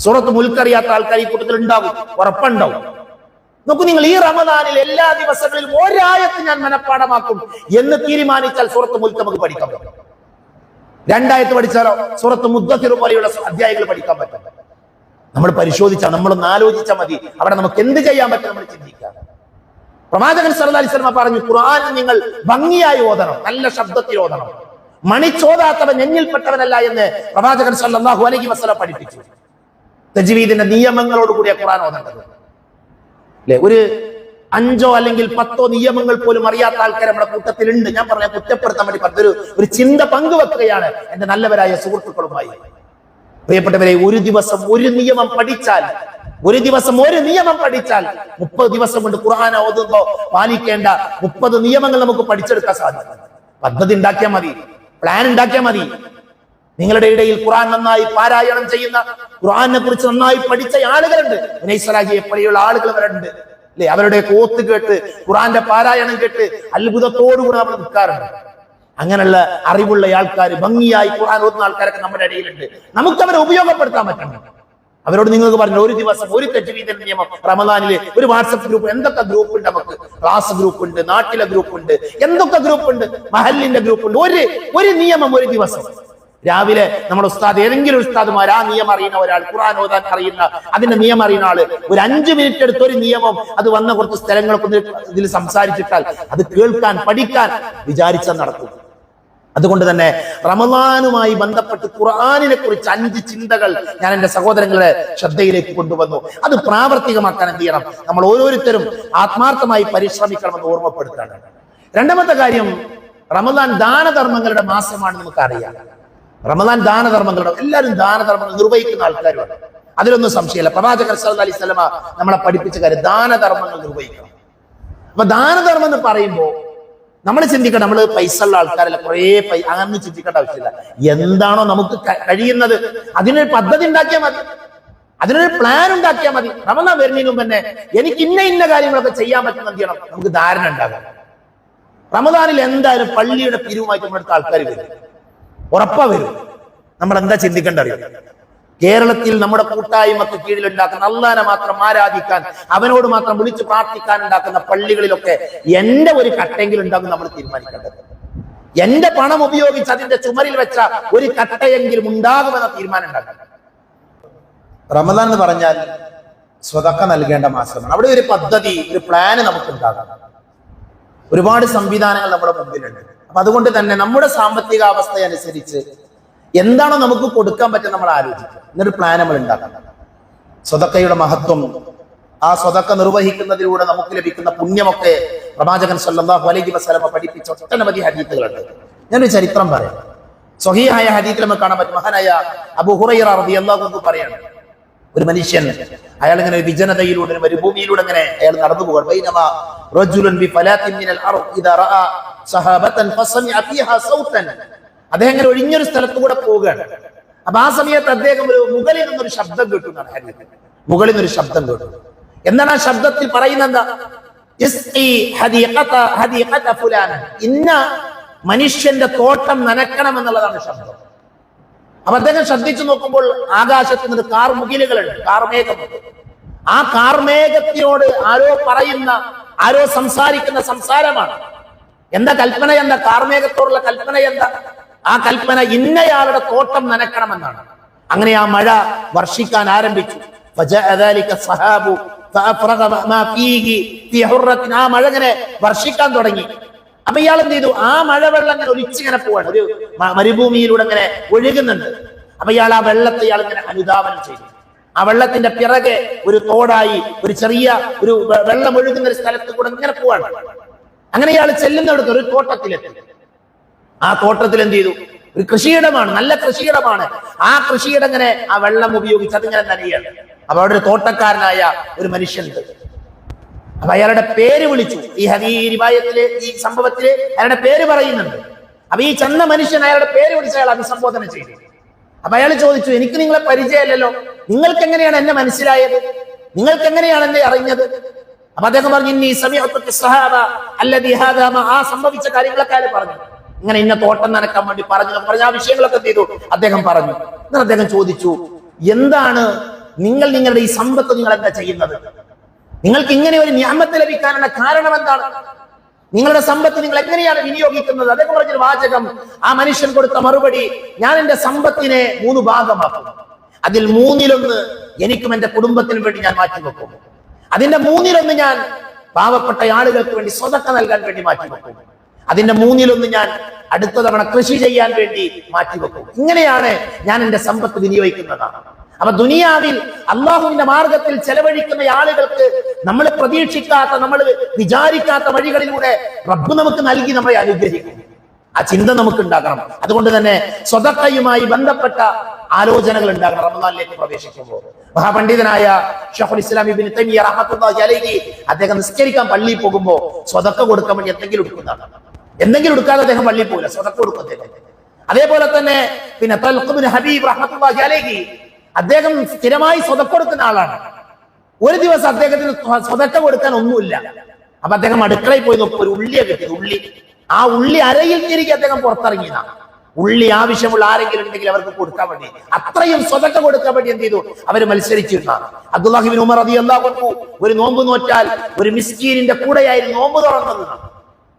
സൂറത്ത് മുൽക്ക് അറിയാത്ത ആൾക്കാർ ഈ കൂട്ടത്തിൽ ഉണ്ടാവും, ഉറപ്പുണ്ടാവും. നോക്കൂ നിങ്ങൾ, ഈ റമദാനിൽ എല്ലാ ദിവസങ്ങളിലും ഒരായത്ത് ഞാൻ മനപ്പാടമാക്കും എന്ന് തീരുമാനിച്ചാൽ സൂറത്ത് മുൽക്ക് നമുക്ക് പഠിക്കാൻ പറ്റും. 2 ആയത്ത് പഠിച്ചാലോ സൂറത്ത് മുദ്ദസിർ പോലെയുള്ള അധ്യായങ്ങൾ പഠിക്കാൻ പറ്റും. നമ്മൾ പരിശോധിച്ചാൽ, നമ്മളൊന്ന് ആലോചിച്ചാൽ മതി, അവിടെ നമുക്ക് എന്ത് ചെയ്യാൻ പറ്റും നമ്മൾ ചിന്തിക്കാം. പ്രവാചകൻ സല്ലല്ലാഹു അലൈഹി വസല്ലം പറഞ്ഞു, ഖുർആൻ നിങ്ങൾ ഭംഗിയായി ഓതണം, നല്ല ശബ്ദത്തിൽ ഓതണം, മണിച്ചോതാത്തവൻ എന്നിൽപ്പെട്ടവനല്ല എന്ന് പ്രവാചകൻ സല്ലല്ലാഹു അലൈഹി വസല്ലം പഠിപ്പിച്ചു. തജ്വീദിന്റെ നിയമങ്ങളോട് കൂടിയ ഖുർആൻ ഓതേണ്ടത്. ഒരു 5 അല്ലെങ്കിൽ 10 നിയമങ്ങൾ പോലും അറിയാത്ത ആൾക്കാർ നമ്മുടെ കൂട്ടത്തിലുണ്ട്. ഞാൻ പറഞ്ഞ കുറ്റപ്പെടുത്താൻ വേണ്ടി ഒരു ചിന്ത പങ്കുവെക്കുകയാണ് എന്റെ നല്ലവരായ സുഹൃത്തുക്കളുമായി. പ്രിയപ്പെട്ടവരെ, ഒരു ദിവസം ഒരു നിയമം പഠിച്ചാൽ 30 ദിവസം കൊണ്ട് ഖുർആൻ ഓതുമ്പോ പാലിക്കേണ്ട 30 നിയമങ്ങൾ നമുക്ക് പഠിച്ചെടുക്കാൻ സാധിക്കും. പദ്ധതി ഉണ്ടാക്കിയാൽ മതി, പ്ലാൻ ഉണ്ടാക്കിയാൽ മതി. നിങ്ങളുടെ ഇടയിൽ ഖുർആൻ നന്നായി പാരായണം ചെയ്യുന്ന, ഖുർആനെ കുറിച്ച് നന്നായി പഠിച്ച ആളുകളുണ്ട്. ഉനൈസലാഹിയെ പോലെയുള്ള ആളുകൾ അവരുണ്ട് അല്ലെ? അവരുടെ കോത്ത് കേട്ട്, ഖുർആന്റെ പാരായണം കേട്ട് അത്ഭുതത്തോടുകൂടി നമ്മൾ നിൽക്കാറുണ്ട്. അങ്ങനെയുള്ള അറിവുള്ള ആൾക്കാർ, ഭംഗിയായി ഖുർആൻ ഓതുന്ന ആൾക്കാരൊക്കെ നമ്മുടെ ഇടയിലുണ്ട്. നമുക്ക് അവരെ ഉപയോഗപ്പെടുത്താൻ പറ്റണം. അവരോട് നിങ്ങൾക്ക് പറഞ്ഞു, ഒരു ദിവസം ഒരു തജ്വീദിന്റെ നിയമം റമദാനിലെ ഒരു വാട്സപ്പ് ഗ്രൂപ്പ്, എന്തൊക്കെ ഗ്രൂപ്പ് ഉണ്ട് നമുക്ക്, ക്ലാസ് ഗ്രൂപ്പ് ഉണ്ട്, നാട്ടിലെ ഗ്രൂപ്പ് ഉണ്ട്, എന്തൊക്കെ ഗ്രൂപ്പ് ഉണ്ട്, മഹല്ലിന്റെ ഗ്രൂപ്പ് ഉണ്ട്. ഒരു നിയമം ഒരു ദിവസം രാവിലെ നമ്മുടെ ഉസ്താദ്, ഏതെങ്കിലും ഉസ്താദുമാർ ആ നിയമം അറിയുന്ന ഒരാൾ, ഖുർആൻ ഓതാൻ അറിയുന്ന, അതിന്റെ നിയമം അറിയുന്ന ആള് ഒരു 5 മിനിറ്റ് എടുത്ത് ഒരു നിയമം, അത് വന്ന കുറച്ച് സ്ഥലങ്ങളൊക്കെ ഇതിൽ സംസാരിച്ചിട്ടാൽ അത് കേൾക്കാൻ, പഠിക്കാൻ വിചാരിച്ചാൽ നടക്കും. അതുകൊണ്ട് തന്നെ റമദാനുമായി ബന്ധപ്പെട്ട് ഖുർആനിനെ കുറിച്ച് 5 ചിന്തകൾ ഞാൻ എന്റെ സഹോദരങ്ങളെ ശ്രദ്ധയിലേക്ക് കൊണ്ടുവന്നു. അത് പ്രാവർത്തികമാക്കാൻ എന്ത് ചെയ്യണം? നമ്മൾ ഓരോരുത്തരും ആത്മാർത്ഥമായി പരിശ്രമിക്കണമെന്ന് ഓർമ്മപ്പെടുത്താണ്. രണ്ടാമത്തെ കാര്യം, റമദാൻ ദാനധർമ്മങ്ങളുടെ മാസമാണ്. നമുക്കറിയാം, റമദാൻ ദാനധർമ്മങ്ങളുടെ, എല്ലാവരും ദാനധർമ്മങ്ങൾ നിർവഹിക്കുന്ന ആൾക്കാരുമാണ്. അതിലൊന്നും സംശയമില്ല. പ്രവാചകർ സല്ലല്ലാഹു അലൈഹി വസല്ലമ നമ്മളെ പഠിപ്പിച്ച കാര്യം ദാനധർമ്മങ്ങൾ നിർവഹിക്കണം. അപ്പൊ ദാനധർമ്മം എന്ന് പറയുമ്പോൾ നമ്മൾ ചിന്തിക്കണം, നമ്മൾ പൈസ ഉള്ള ആൾക്കാരല്ല, കുറേ അങ്ങനെ ചിന്തിക്കേണ്ട ആവശ്യമില്ല. എന്താണോ നമുക്ക് കഴിയുന്നത് അതിനൊരു പദ്ധതി ഉണ്ടാക്കിയാൽ മതി, അതിനൊരു പ്ലാൻ ഉണ്ടാക്കിയാൽ മതി. റമദാൻ വരുന്നതിന് മുമ്പ് തന്നെ എനിക്ക് ഇന്ന കാര്യങ്ങളൊക്കെ ചെയ്യാൻ പറ്റുന്ന എന്ത് ചെയ്യണം? നമുക്ക് ധാരണ ഉണ്ടാകാം. റമദാനിൽ എന്തായാലും പള്ളിയുടെ പിരിവുമായിട്ട് നമ്മുടെ അടുത്ത ആൾക്കാർ വരും, ഉറപ്പാ വരും. നമ്മൾ എന്താ ചിന്തിക്കേണ്ട അറിയാം? കേരളത്തിൽ നമ്മുടെ കൂട്ടായ്മക്ക് കീഴിലുണ്ടാക്കുന്ന അല്ലാഹനെ മാത്രം ആരാധിക്കാൻ, അവനോട് മാത്രം വിളിച്ച് പ്രാർത്ഥിക്കാൻ ഉണ്ടാക്കുന്ന പള്ളികളിലൊക്കെ എന്റെ ഒരു കട്ടെങ്കിലും ഉണ്ടാകും നമ്മൾ തീരുമാനിക്കേണ്ടത്. എന്റെ പണം ഉപയോഗിച്ച് അതിന്റെ ചുമരിൽ വെച്ച ഒരു കട്ടയെങ്കിലും ഉണ്ടാകുമെന്ന തീരുമാനം ഉണ്ടാക്കണം. റമദാൻ എന്ന് പറഞ്ഞാൽ സ്വതക്ക നൽകേണ്ട മാസമാണ്. അവിടെ ഒരു പദ്ധതി, ഒരു പ്ലാന് നമുക്ക് ഉണ്ടാകാം. ഒരുപാട് സംവിധാനങ്ങൾ നമ്മുടെ മുമ്പിലുണ്ട്. അപ്പൊ അതുകൊണ്ട് തന്നെ നമ്മുടെ സാമ്പത്തിക അവസ്ഥ അനുസരിച്ച് എന്താണോ നമുക്ക് കൊടുക്കാൻ പറ്റുക നമ്മൾ ആലോചിക്കുക, എന്നൊരു പ്ലാൻ നമ്മൾ ഉണ്ടാക്കണം. സ്വതക്കയുടെ മഹത്വം, ആ സ്വതക്ക നിർവഹിക്കുന്നതിലൂടെ നമുക്ക് ലഭിക്കുന്ന പുണ്യമൊക്കെ പ്രവാചകൻ സല്ലല്ലാഹു അലൈഹി വസല്ലമ പഠിപ്പിച്ച ഒട്ടനവധി ഹദീസുകളുണ്ട്. ഞാനൊരു ചരിത്രം പറയാം. സ്വഹീഹായ ഹദീസിൽ നമുക്ക് കാണാൻ പറ്റും. മഹാനായ അബൂ ഹുറൈറ റളിയല്ലാഹു അൻഹു പറയാണ്, ഒരു മനുഷ്യൻ, അയാൾ ഇങ്ങനെ ഒരു വിജനതയിലൂടെ, ഒരു മരുഭൂമിയിലൂടെ ഇങ്ങനെ അയാൾ നടന്നു പോകുക. ബൈനമാ റജുലുൻ ബിഫലാത്തിൻ മിനൽ അർദ് ഇദാ റഅ സഹാബതൻ ഫസമിഅ ഫീഹാ സൗതൻ. അദ്ദേഹം ഇങ്ങനെ ഒഴിഞ്ഞൊരു സ്ഥലത്തുകൂടെ പോവുകയാണ്. അപ്പൊ ആ സമയത്ത് അദ്ദേഹം മുകളിൽ നിന്നൊരു ശബ്ദം കേട്ടു. മുകളിൽ നിന്നൊരു ശബ്ദം കേട്ടു. എന്താണ് ആ ശബ്ദത്തിൽ പറയുന്നത്? ഇന്ന മനുഷ്യന്റെ തോട്ടം നനക്കണം എന്നുള്ളതാണ് ശബ്ദം. അപ്പൊ അദ്ദേഹം ശ്രദ്ധിച്ചു നോക്കുമ്പോൾ ആകാശത്ത് നിന്ന് കാർമുകിലുകളുണ്ട്, കാർമേഘമുണ്ട്. ആ കാർമേഘത്തിനോട് ആരോ പറയുന്ന, ആരോ സംസാരിക്കുന്ന സംസാരമാണ്. എന്താ കൽപ്പന? എന്താ കാർമേഘത്തോടുള്ള കൽപ്പന? എന്താ ആ കൽപ്പന? ഇന്നയാളുടെ തോട്ടം നനക്കണമെന്നാണ്. അങ്ങനെ ആ മഴ വർഷിക്കാൻ ആരംഭിച്ചു. ആ മഴ ഇങ്ങനെ വർഷിക്കാൻ തുടങ്ങി. അപ്പൊ ഇയാൾ എന്ത് ചെയ്തു? ആ മഴവെള്ളം ഇങ്ങനെ ഒലിച്ചിങ്ങനെ പോവാണ്, ഒരു മരുഭൂമിയിലൂടെ ഇങ്ങനെ ഒഴുകുന്നുണ്ട്. അപ്പൊ ഇയാൾ ആ വെള്ളത്തെ ഇയാൾ ഇങ്ങനെ അനുധാവനം ചെയ്തു. ആ വെള്ളത്തിന്റെ പിറകെ ഒരു തോടായി ഒരു ചെറിയ ഒരു വെള്ളം ഒഴുകുന്ന ഒരു സ്ഥലത്ത് കൂടെ ഇങ്ങനെ പോവാണ്. അങ്ങനെ ഇയാൾ ചെല്ലുന്നിടത്ത് ഒരു തോട്ടത്തിലെത്തി. ആ തോട്ടത്തിൽ എന്ത് ചെയ്തു? ഒരു കൃഷിയിടമാണ്, നല്ല കൃഷിയിടമാണ്. ആ കൃഷിയിടം ഇങ്ങനെ ആ വെള്ളം ഉപയോഗിച്ച് അതിങ്ങനെ നനയാണ്. അപ്പൊ അവിടെ ഒരു തോട്ടക്കാരനായ ഒരു മനുഷ്യനുണ്ട്. അപ്പൊ അയാളുടെ പേര് വിളിച്ചു. ഈ റിവായത്തില്, ഈ സംഭവത്തില് അയാളുടെ പേര് പറയുന്നുണ്ട്. അപ്പൊ ഈ ചെന്ന മനുഷ്യൻ അയാളുടെ പേര് വിളിച്ച് അയാൾ അഭിസംബോധന ചെയ്തു. അപ്പൊ അയാൾ ചോദിച്ചു, എനിക്ക് നിങ്ങളെ പരിചയമല്ലല്ലോ, നിങ്ങൾക്ക് എങ്ങനെയാണ് എന്നെ മനസ്സിലായത്? നിങ്ങൾക്ക് എങ്ങനെയാണ് എന്നെ അറിഞ്ഞത്? അപ്പൊ അദ്ദേഹം പറഞ്ഞു, ആ സംഭവിച്ച കാര്യങ്ങളൊക്കെ അയാൾ പറഞ്ഞു. ഇങ്ങനെ ഇന്ന തോട്ടം നനക്കാൻ വേണ്ടി പറഞ്ഞു. ആ വിഷയങ്ങളൊക്കെ എന്ത് ചെയ്തു? അദ്ദേഹം പറഞ്ഞു. എന്നാൽ അദ്ദേഹം ചോദിച്ചു, എന്താണ് നിങ്ങളുടെ ഈ സമ്പത്ത് നിങ്ങൾ എന്താ ചെയ്യുന്നത്? നിങ്ങൾക്ക് ഇങ്ങനെ ഒരു നിഅമത്ത് ലഭിക്കാനുള്ള കാരണം എന്താണ്? നിങ്ങളുടെ സമ്പത്ത് നിങ്ങൾ എങ്ങനെയാണ് വിനിയോഗിക്കുന്നത്? അദ്ദേഹം പറഞ്ഞൊരു വാചകം, ആ മനുഷ്യൻ കൊടുത്ത മറുപടി, ഞാൻ എന്റെ സമ്പത്തിനെ 3 ഭാഗമാക്കും. അതിൽ 1/3 എനിക്കും എന്റെ കുടുംബത്തിനും വേണ്ടി ഞാൻ മാറ്റിവെക്കും. അതിന്റെ 1/3 ഞാൻ പാവപ്പെട്ട ആളുകൾക്ക് വേണ്ടി സ്വതക്ക നൽകാൻ വേണ്ടി മാറ്റിവെക്കും. അതിന്റെ 1/3 ഞാൻ അടുത്ത തവണ കൃഷി ചെയ്യാൻ വേണ്ടി മാറ്റിവെക്കും. ഇങ്ങനെയാണ് ഞാൻ എന്റെ സമ്പത്ത് വിനിയോഗിക്കുന്നതാണ്. അപ്പൊ ദുനിയാവിൽ അള്ളാഹുവിന്റെ മാർഗത്തിൽ ചെലവഴിക്കുന്ന ആളുകൾക്ക് നമ്മൾ പ്രതീക്ഷിക്കാത്ത, നമ്മൾ വിചാരിക്കാത്ത വഴികളിലൂടെ റബ്ബ് നമുക്ക് നൽകി നമ്മളെ അനുഗ്രഹിക്കും. ആ ചിന്ത നമുക്ക് ഉണ്ടാക്കണം. അതുകൊണ്ട് തന്നെ സ്വതക്കയുമായി ബന്ധപ്പെട്ട ആലോചനകൾ ഉണ്ടാകണം റമദാനിലേക്ക് പ്രവേശിക്കുമ്പോൾ. മഹാപണ്ഡിതനായ ശൈഖുൽ ഇസ്ലാം ഇബ്നു തൈമിയ്യ റഹ്മത്തുള്ളാഹി അലൈഹി അദ്ദേഹം നിസ്കരിക്കാൻ പള്ളിയിൽ പോകുമ്പോൾ സ്വതക്ക കൊടുക്കാൻ വേണ്ടി എന്തെങ്കിലും എടുക്കുന്നതാണ്. എന്തെങ്കിലും എടുക്കാതെ അദ്ദേഹം പള്ളിയിൽ പോകില്ല, സ്വതക്ക കൊടുക്കും അദ്ദേഹം. അതേപോലെ തന്നെ പിന്നെ തൽഖ് ഇബ്നു ഹബീബ് റഹ്മത്തുള്ളാഹി അലൈഹി അദ്ദേഹം സ്ഥിരമായി സ്വതക്ക കൊടുക്കുന്ന ആളാണ്. ഒരു ദിവസം അദ്ദേഹത്തിന് സ്വതക്ക കൊടുക്കാൻ ഒന്നുമില്ല. അപ്പൊ അദ്ദേഹം അടുക്കളയിൽ പോയി നോക്കും, ഒരു ഉള്ളിയെ കിട്ടിയത്. ഉള്ളി, ആ ഉള്ളി അരയിൽ തിരികെ അദ്ദേഹം പുറത്തിറങ്ങിയതാണ്. ഉള്ളി ആവശ്യമുള്ള ആരെങ്കിലും ഉണ്ടെങ്കിൽ അവർക്ക് കൊടുക്കാൻ വേണ്ടി, അത്രയും സ്വതക്ക കൊടുക്കാൻ വേണ്ടി എന്ത് ചെയ്തു, അവർ മത്സരിച്ചിരുന്ന അബ്ദുല്ലാഹി ഇബ്നു ഉമർ റളിയല്ലാഹു അൻഹു ഒരു നോമ്പ് നോറ്റാൽ ഒരു മിസ്കീനിന്റെ കൂടെയായിരുന്നു നോമ്പ് തുറന്നത്.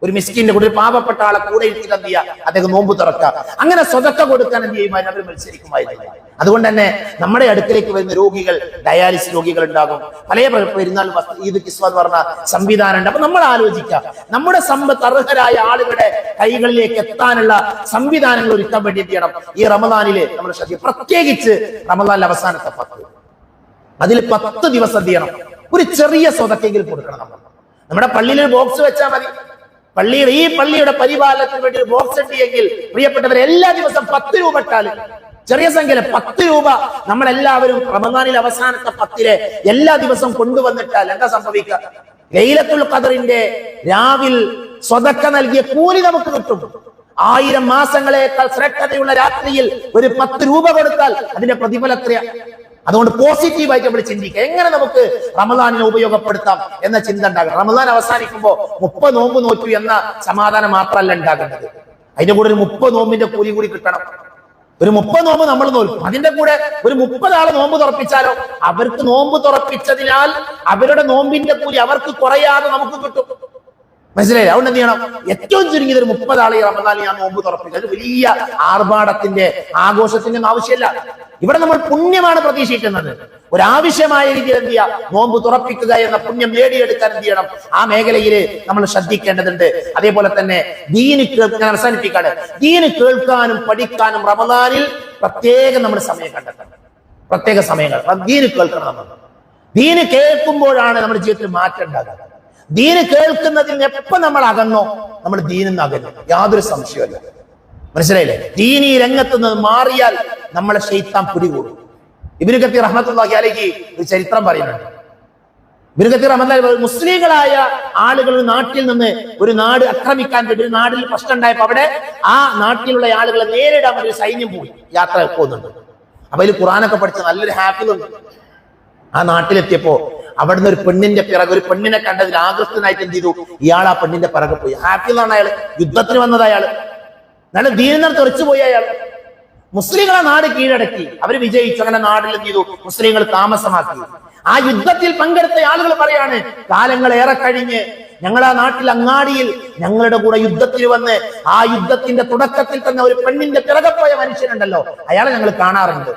ഒരു മിസ്കീന്റെ കൂടെ, ഒരു പാവപ്പെട്ട ആളെ കൂടെ ഇരുത്തി എന്ത് ചെയ്യുക, അദ്ദേഹം നോമ്പ് തുറക്കുക. അങ്ങനെ സ്വതക്ക കൊടുക്കാൻ എന്ത് ചെയ്യുമായിരുന്നു, അവർ മത്സരിക്കുമായിരുന്നു. അതുകൊണ്ട് തന്നെ നമ്മുടെ അടുക്കലേക്ക് വരുന്ന രോഗികൾ, ഡയാലിസിസ് രോഗികൾ ഉണ്ടാകും. പല പെരുന്നാൾ ഈദ് കിസ്വ എന്ന് പറഞ്ഞ സംവിധാനം ഉണ്ട്. അപ്പൊ നമ്മൾ ആലോചിക്കുക, നമ്മുടെ സമ്പത്ത് അർഹരായ ആളുകളുടെ കൈകളിലേക്ക് എത്താനുള്ള സംവിധാനങ്ങൾ ഒരുക്കാൻ വേണ്ടി എന്ത് ചെയ്യണം, ഈ റമദാനില് നമ്മൾ ശ്രദ്ധിക്കും. പ്രത്യേകിച്ച് റമദാനിലെ അവസാനത്തെ 10, അതിൽ 10 ദിവസം എന്ത് ചെയ്യണം, ഒരു ചെറിയ സ്വതക്കെങ്കിലും കൊടുക്കണം. നമ്മുടെ പള്ളിയിൽ ഒരു ബോക്സ് വെച്ചാൽ മതി. ഈ പള്ളിയുടെ പരിപാലനത്തിന് വേണ്ടി ഒരു ബോക്സ് ഉണ്ടെങ്കിൽ പ്രിയപ്പെട്ടവരെ, എല്ലാ ദിവസം 10 രൂപ ഇട്ടാല്, ചെറിയ സംഖ്യയില് 10 രൂപ നമ്മളെല്ലാവരും റമദാനിലെ അവസാനത്തെ 10 എല്ലാ ദിവസവും കൊണ്ടുവന്നിട്ടാൽ എന്താ സംഭവിക്കുക, ലൈലത്തുൽ ഖദറിന്റെ രാവിൽ സ്വതക്ക നൽകിയ കൂലി നമുക്ക് കിട്ടും. 1000 മാസങ്ങളേക്കാൾ ശ്രേഷ്ഠതയുള്ള രാത്രിയിൽ ഒരു 10 രൂപ കൊടുത്താൽ അതിന്റെ പ്രതിഫലം എത്രയാ? അതുകൊണ്ട് പോസിറ്റീവായിട്ട് നമ്മൾ ചിന്തിക്കുക, എങ്ങനെ നമുക്ക് റമദാനിനെ ഉപയോഗപ്പെടുത്താം എന്ന ചിന്ത ഉണ്ടാകണം. റമദാൻ അവസാനിക്കുമ്പോൾ 30 നോമ്പ് നോറ്റു എന്ന സമാധാനം മാത്രമല്ല ഉണ്ടാകേണ്ടത്, അതിന്റെ കൂടെ ഒരു 30 നോമ്പിന്റെ കൂലി കൂടി കിട്ടണം. ഒരു 30 നോമ്പ് നമ്മൾ നോക്കും, അതിന്റെ കൂടെ ഒരു 30 ആള് നോമ്പ് തുറപ്പിച്ചാലോ, അവർക്ക് നോമ്പ് തുറപ്പിച്ചതിനാൽ അവരുടെ നോമ്പിന്റെ കൂലി അവർക്ക് കുറയാതെ നമുക്ക് കിട്ടും. മനസ്സിലായില്ലേ? അതുകൊണ്ട് എന്ത് ചെയ്യണം, ഏറ്റവും ചുരുങ്ങിയത് ഒരു 30 ആളെ റമദാനിൽ ഞാൻ നോമ്പ് തുറപ്പിക്കുക. അത് വലിയ ആർഭാടത്തിന്റെ ആഘോഷത്തിന്റെ ഒന്നും ആവശ്യമില്ല. ഇവിടെ നമ്മൾ പുണ്യമാണ് പ്രതീക്ഷിക്കുന്നത്. ഒരാവശ്യമായ രീതിയിൽ എന്ത് ചെയ്യുക, നോമ്പ് തുറപ്പിക്കുക എന്ന പുണ്യം നേടിയെടുക്കാൻ എന്ത് ചെയ്യണം, ആ മേഖലയിൽ നമ്മൾ ശ്രദ്ധിക്കേണ്ടതുണ്ട്. അതേപോലെ തന്നെ ദീന് ഞാൻ അവസാനിപ്പിക്കാണ്, ദീന് കേൾക്കാനും പഠിക്കാനും റമദാനിൽ പ്രത്യേകം നമ്മൾ സമയം കണ്ടെത്തണം. പ്രത്യേക സമയങ്ങൾ ദീന് കേൾക്കണം. നമ്മൾ ദീന് കേൾക്കുമ്പോഴാണ് നമ്മുടെ ജീവിതത്തിൽ മാറ്റം ഉണ്ടാകുക. ദീന് കേൾക്കുന്നതിൽ നിന്ന് എപ്പോ നമ്മൾ അകന്നോ, നമ്മൾ ദീനിൽ നിന്ന് അകന്നു, യാതൊരു സംശയമല്ല. മനസ്സിലായില്ലേ? ദീനി രംഗത്ത് നിന്ന് മാറിയാൽ നമ്മളെ ശൈത്താൻ പിടികൂടും. ഇബ്നു കത്തീർ റഹ്മത്തുള്ളാഹി അലൈഹി ഒരു ചരിത്രം പറയുന്നുണ്ട്. ഇബ്നു കത്തീർ റഹ്മത്തുള്ളാഹി, മുസ്ലിങ്ങളായ ആളുകൾ നാട്ടിൽ നിന്ന് ഒരു നാട് ആക്രമിക്കാൻ വേണ്ടി, ഒരു നാട്ടിൽ പ്രശ്നം ഉണ്ടായപ്പോ അവിടെ ആ നാട്ടിലുള്ള ആളുകളെ നേരിടാൻ വേണ്ടി സൈന്യം പോയി യാത്ര പോകുന്നുണ്ട്. അപ്പൊ അതിൽ ഖുർആനൊക്കെ പഠിച്ച നല്ലൊരു ഹാഫിളുണ്ട്. ആ നാട്ടിലെത്തിയപ്പോ അവിടുന്ന് ഒരു പെണ്ണിന്റെ പിറകെ, ഒരു പെണ്ണിനെ കണ്ടതിൽ ആകൃഷ്ടനായിട്ട് എന്ത് ചെയ്തു, ഇയാൾ ആ പെണ്ണിന്റെ പിറകെ പോയി. ഹാഫിളാണ് അയാൾ, യുദ്ധത്തിന് വന്നത് അയാൾ, നല്ല ദീനിൽ തെറിച്ചു പോയി അയാൾ. മുസ്ലിങ്ങളെ നാട് കീഴടക്കി, അവർ വിജയിച്ചു. അങ്ങനെ നാട്ടിൽ എന്ത് ചെയ്തു, മുസ്ലിങ്ങൾ താമസമാക്കി. ആ യുദ്ധത്തിൽ പങ്കെടുത്ത ആളുകൾ പറയാണ്, കാലങ്ങൾ ഏറെ കഴിഞ്ഞ് ഞങ്ങൾ ആ നാട്ടിൽ അങ്ങാടിയിൽ ഞങ്ങളുടെ കൂടെ യുദ്ധത്തിൽ വന്ന് ആ യുദ്ധത്തിന്റെ തുടക്കത്തിൽ തന്നെ ഒരു പെണ്ണിന്റെ പിറകെ പോയ മനുഷ്യനുണ്ടല്ലോ, അയാളെ ഞങ്ങൾ കാണാറുണ്ട്.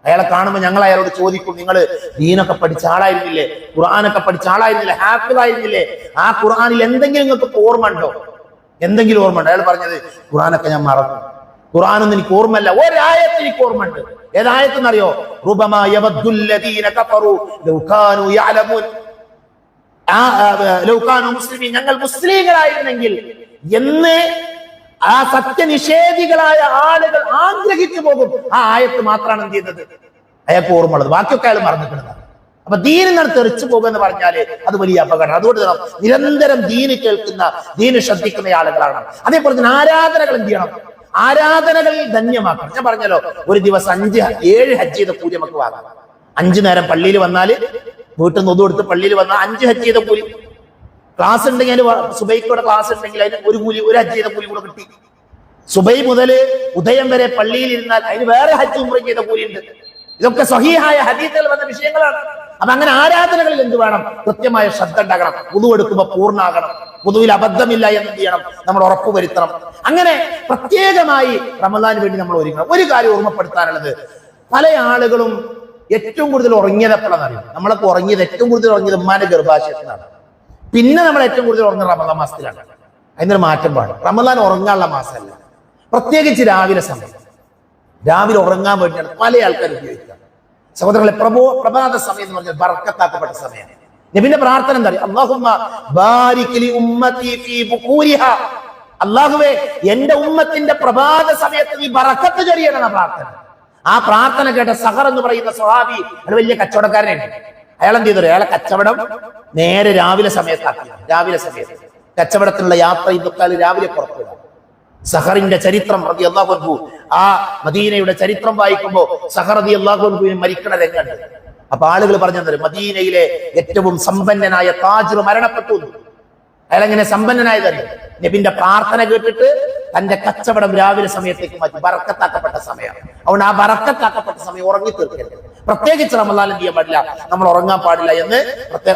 അയാളെ കാണുമ്പോൾ ഞങ്ങൾ അയാളോട് ചോദിക്കും, നിങ്ങൾ ദീനൊക്കെ പഠിച്ച ആളായിരുന്നില്ലേ, ഖുർആനൊക്കെ പഠിച്ച ആളായിരുന്നില്ലേ, ഹാഫിളായിരുന്നില്ലേ, ആ ഖുർആനിൽ എന്തെങ്കിലും നിങ്ങൾക്ക് ഓർമ്മ ഉണ്ടോ? എന്തെങ്കിലും ഓർമ്മ ഉണ്ട്? അയാൾ പറഞ്ഞത്, ഖുർആനൊക്കെ ഞാൻ മറന്നു, ഖുർആനൊന്നും എനിക്ക് ഓർമ്മയില്ല, ഒരായത്ത് എനിക്ക് ഓർമ്മ ഉണ്ട്. ഏതായത്തെന്നറിയോ? റുബമാ യവദ്ദുല്ലദീന കഫറു ലൗ കാനൂ യഅലമൂൻ, ലൗ കാനൂ മുസ്ലിമീൻ, ഞങ്ങൾ മുസ്ലിങ്ങളായിരുന്നെങ്കിൽ എന്ന് ആ സത്യനിഷേധികളായ ആളുകൾ ആഗ്രഹിച്ചു പോകും. ആ ആയത്ത് മാത്രമാണ് എന്ത് ചെയ്യുന്നത്, അയാൾക്ക് ഓർമ്മ ഉള്ളത്, ബാക്കിയൊക്കെ അയാൾ മറന്നിട്ടുള്ളതാണ്. അപ്പൊ ദീനിൽ തെറിച്ചു പോകുക എന്ന് പറഞ്ഞാല് അത് വലിയ അപകടം. അതുകൊണ്ട് നിരന്തരം ദീന് കേൾക്കുന്ന, ദീന് ശ്രദ്ധിക്കുന്ന ആളുകളാണ്. അതേപോലെ തന്നെ ആരാധനകൾ എന്ത് ചെയ്യണം, ആരാധനകളിൽ ധന്യമാക്കണം. ഞാൻ പറഞ്ഞല്ലോ, ഒരു ദിവസം 5-7 ഹജ്ജ് ചെയ്ത കൂലി നമുക്ക് വാങ്ങാം. 5 നേരം പള്ളിയിൽ വന്നാല്, വീട്ടിൽ നിന്ന് ഒതു കൊടുത്ത് പള്ളിയിൽ വന്നാൽ 5 ഹജ്ജ് ചെയ്ത കൂലി. ക്ലാസ് ഉണ്ടെങ്കിൽ, സുബൈക്കോടെ ക്ലാസ് ഉണ്ടെങ്കിൽ അതിന് ഒരു ഹജ്ജ് ചെയ്ത കൂലി കൂടെ കിട്ടി. സുബൈ മുതൽ ഉദയം വരെ പള്ളിയിൽ ഇരുന്നാൽ അതിന് വേറെ ഹജ്ജ് ഉംറ ചെയ്ത കൂലി ഉണ്ട്. ഇതൊക്കെ സ്വഹീഹായ ഹദീസുകൾ വന്ന വിഷയങ്ങളാണ്. അപ്പൊ അങ്ങനെ ആരാധനകളിൽ എന്ത് വേണം, കൃത്യമായ ശ്രദ്ധ ഉണ്ടാകണം. വുദു എടുക്കുമ്പോൾ പൂർണ്ണാകണം, വുദുവിൽ അബദ്ധമില്ല എന്ന് എന്ത് ചെയ്യണം, നമ്മൾ ഉറപ്പുവരുത്തണം. അങ്ങനെ പ്രത്യേകമായി റമദാന് വേണ്ടി നമ്മൾ ഒരുങ്ങണം. ഒരു കാര്യം ഓർമ്മപ്പെടുത്താനുള്ളത്, പല ആളുകളും ഏറ്റവും കൂടുതൽ ഉറങ്ങിയത് എപ്പോഴാണെന്ന് അറിയാം. നമ്മളൊക്കെ ഏറ്റവും കൂടുതൽ ഉറങ്ങിയത് ഉമ്മാന്റെ ഗർഭാശയത്തിലാണ്. പിന്നെ നമ്മൾ ഏറ്റവും കൂടുതൽ ഉറങ്ങുന്നത് റമദാൻ മാസത്തിലാണ്. അതിനൊരു മാറ്റം പാടും. റമദാൻ ഉറങ്ങാനുള്ള മാസമല്ല, പ്രത്യേകിച്ച് രാവിലെ സമയം. രാവിലെ ഉറങ്ങാൻ വേണ്ടിയാണ് പല ആൾക്കാർ ഉപയോഗിക്കുക. സഹോദരങ്ങളെ, പ്രഭാത സമയം എന്ന് പറഞ്ഞാൽ ബർക്കത്താക്കപ്പെട്ട സമയമാണ്. നബിന്റെ പ്രാർത്ഥന എന്താ അറിയാം? അല്ലാഹുമ്മ ബാരിക് ലി ഉമ്മതി ഫീ ബുകൂരിഹാ, അള്ളാഹുവേ എന്റെ ഉമ്മത്തിന്റെ പ്രഭാത സമയത്ത് നീ ബറക്കത്ത് ചൊരിയണം പ്രാർത്ഥന. ആ പ്രാർത്ഥന കേട്ട സഹർ എന്ന് പറയുന്ന സ്വഹാബി അത് വലിയ കച്ചവടക്കാരനാണ്. അയാൾ എന്ത് ചെയ്തു? അയാളെ കച്ചവടം നേരെ രാവിലെ സമയത്താക്കി. രാവിലെ സമയത്ത് കച്ചവടത്തിനുള്ള യാത്ര ഇതൊക്കെ രാവിലെ പുറപ്പെടുക. സഹറിന്റെ ചരിത്രം റളിയല്ലാഹു അൻഹു, ആ മദീനയുടെ ചരിത്രം വായിക്കുമ്പോൾ സഹർ റളിയല്ലാഹു അൻഹുവിന് മരിക്കണ രംഗുണ്ട്. അപ്പൊ ആളുകൾ പറഞ്ഞു തരും, മദീനയിലെ ഏറ്റവും സമ്പന്നനായ താജിർ മരണപ്പെട്ടു. അയാൾ എങ്ങനെ സമ്പന്നനായതല്ലേ? നബിന്റെ പ്രാർത്ഥന കേട്ടിട്ട് തന്റെ കച്ചവടം രാവിലെ സമയത്തേക്ക് മാറ്റി. ബറക്കത്താക്കപ്പെട്ട സമയം. അതുകൊണ്ട് ആ ബറക്കത്താക്കപ്പെട്ട സമയം ഉറങ്ങി തീർക്കരുത്. പ്രത്യേകിച്ച് റമദാൻ എന്ത് ചെയ്യാൻ പാടില്ല, നമ്മൾ ഉറങ്ങാൻ പാടില്ല എന്ന്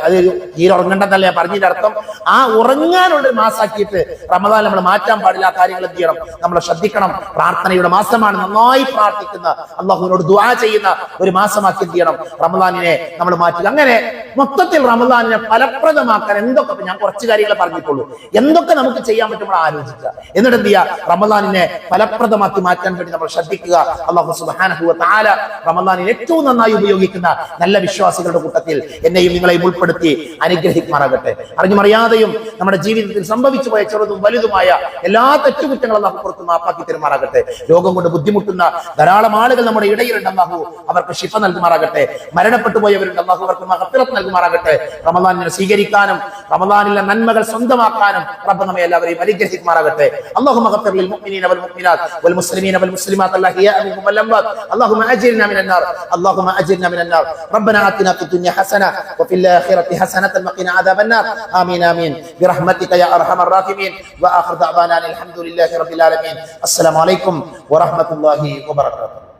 അത് തീരെ ഉറങ്ങണ്ടെന്നല്ല ഞാൻ പറഞ്ഞതിന്റെ അർത്ഥം. ആ ഉറങ്ങാനുള്ള മാസാക്കിയിട്ട് റമദാൻ നമ്മൾ മാറ്റാൻ പാടില്ല. ആ കാര്യങ്ങൾ എന്ത് ചെയ്യണം, നമ്മൾ ശ്രദ്ധിക്കണം. പ്രാർത്ഥനയുടെ മാസമാണ്. നന്നായി പ്രാർത്ഥിക്കുന്ന, അള്ളാഹുവിനോട് ദുആ ചെയ്യുന്ന ഒരു മാസമാക്കി എന്ത് ചെയ്യണം, റമദാനിനെ നമ്മൾ മാറ്റുക. അങ്ങനെ മൊത്തത്തിൽ റമദാനിനെ ഫലപ്രദമാക്കാൻ എന്തൊക്കെ, ഞാൻ കുറച്ച് കാര്യങ്ങൾ പറഞ്ഞിട്ടുള്ളൂ, എന്തൊക്കെ നമുക്ക് ചെയ്യാൻ പറ്റും നമ്മൾ ആലോചിക്കുക. എന്നിട്ട് എന്ത് ചെയ്യുക, റമദാനിനെ ഫലപ്രദമാക്കി മാറ്റാൻ വേണ്ടി നമ്മൾ ശ്രദ്ധിക്കുക. അല്ലാഹു സുബ്ഹാനഹു വ തആല റമദാനിനെ ഏറ്റവും നന്നായി ഉപയോഗിക്കുന്ന നല്ല വിശ്വാസികളുടെ കൂട്ടത്തിൽ എന്നെയും നിങ്ങളെയും ഉൾപ്പെടുത്തി അനുഗ്രഹിക്കുമാറാകട്ടെ. അറിഞ്ഞുമറിയാതെയും നമ്മുടെ ജീവിതത്തിൽ സംഭവിച്ചു പോയ ചെറുതും വലുതുമായ എല്ലാ തെറ്റുകുറ്റങ്ങളും അല്ലാഹു പുറത്ത് മാപ്പാക്കി തരുമാറാകട്ടെ. രോഗം കൊണ്ട് ബുദ്ധിമുട്ടുന്ന ധാരാളം ആളുകൾ നമ്മുടെ ഇടയിലുണ്ട്. അല്ലാഹു അവർക്ക് ശിഫ നൽകുമാറാകട്ടെ. മരണപ്പെട്ടു പോയവരുണ്ട്. അല്ലാഹു അവർക്ക് മഗ്ഫിറത്ത് നൽകുമാറാകട്ടെ. റമദാനിനെ സ്വീകരിക്കാനും റമദാനിലെ നന്മകൾ സ്വന്തമാക്കാനും റബ്ബ് നമ്മെ എല്ലാവരെയും അനുഗ്രഹിക്കുമാറാകട്ടെ. اللهم اغفر للمؤمنين والمؤمنات والمسلمين والمسلمات الاحياء منهم والاموات. اللهم اجرنا من النار. اللهم اجرنا من النار. ربنا آتنا في الدنيا حسنه وفي الاخره حسنه وقنا عذاب النار. امين امين برحمتك يا ارحم الراحمين. واخر دعوانا الحمد لله رب العالمين. السلام عليكم ورحمه الله وبركاته.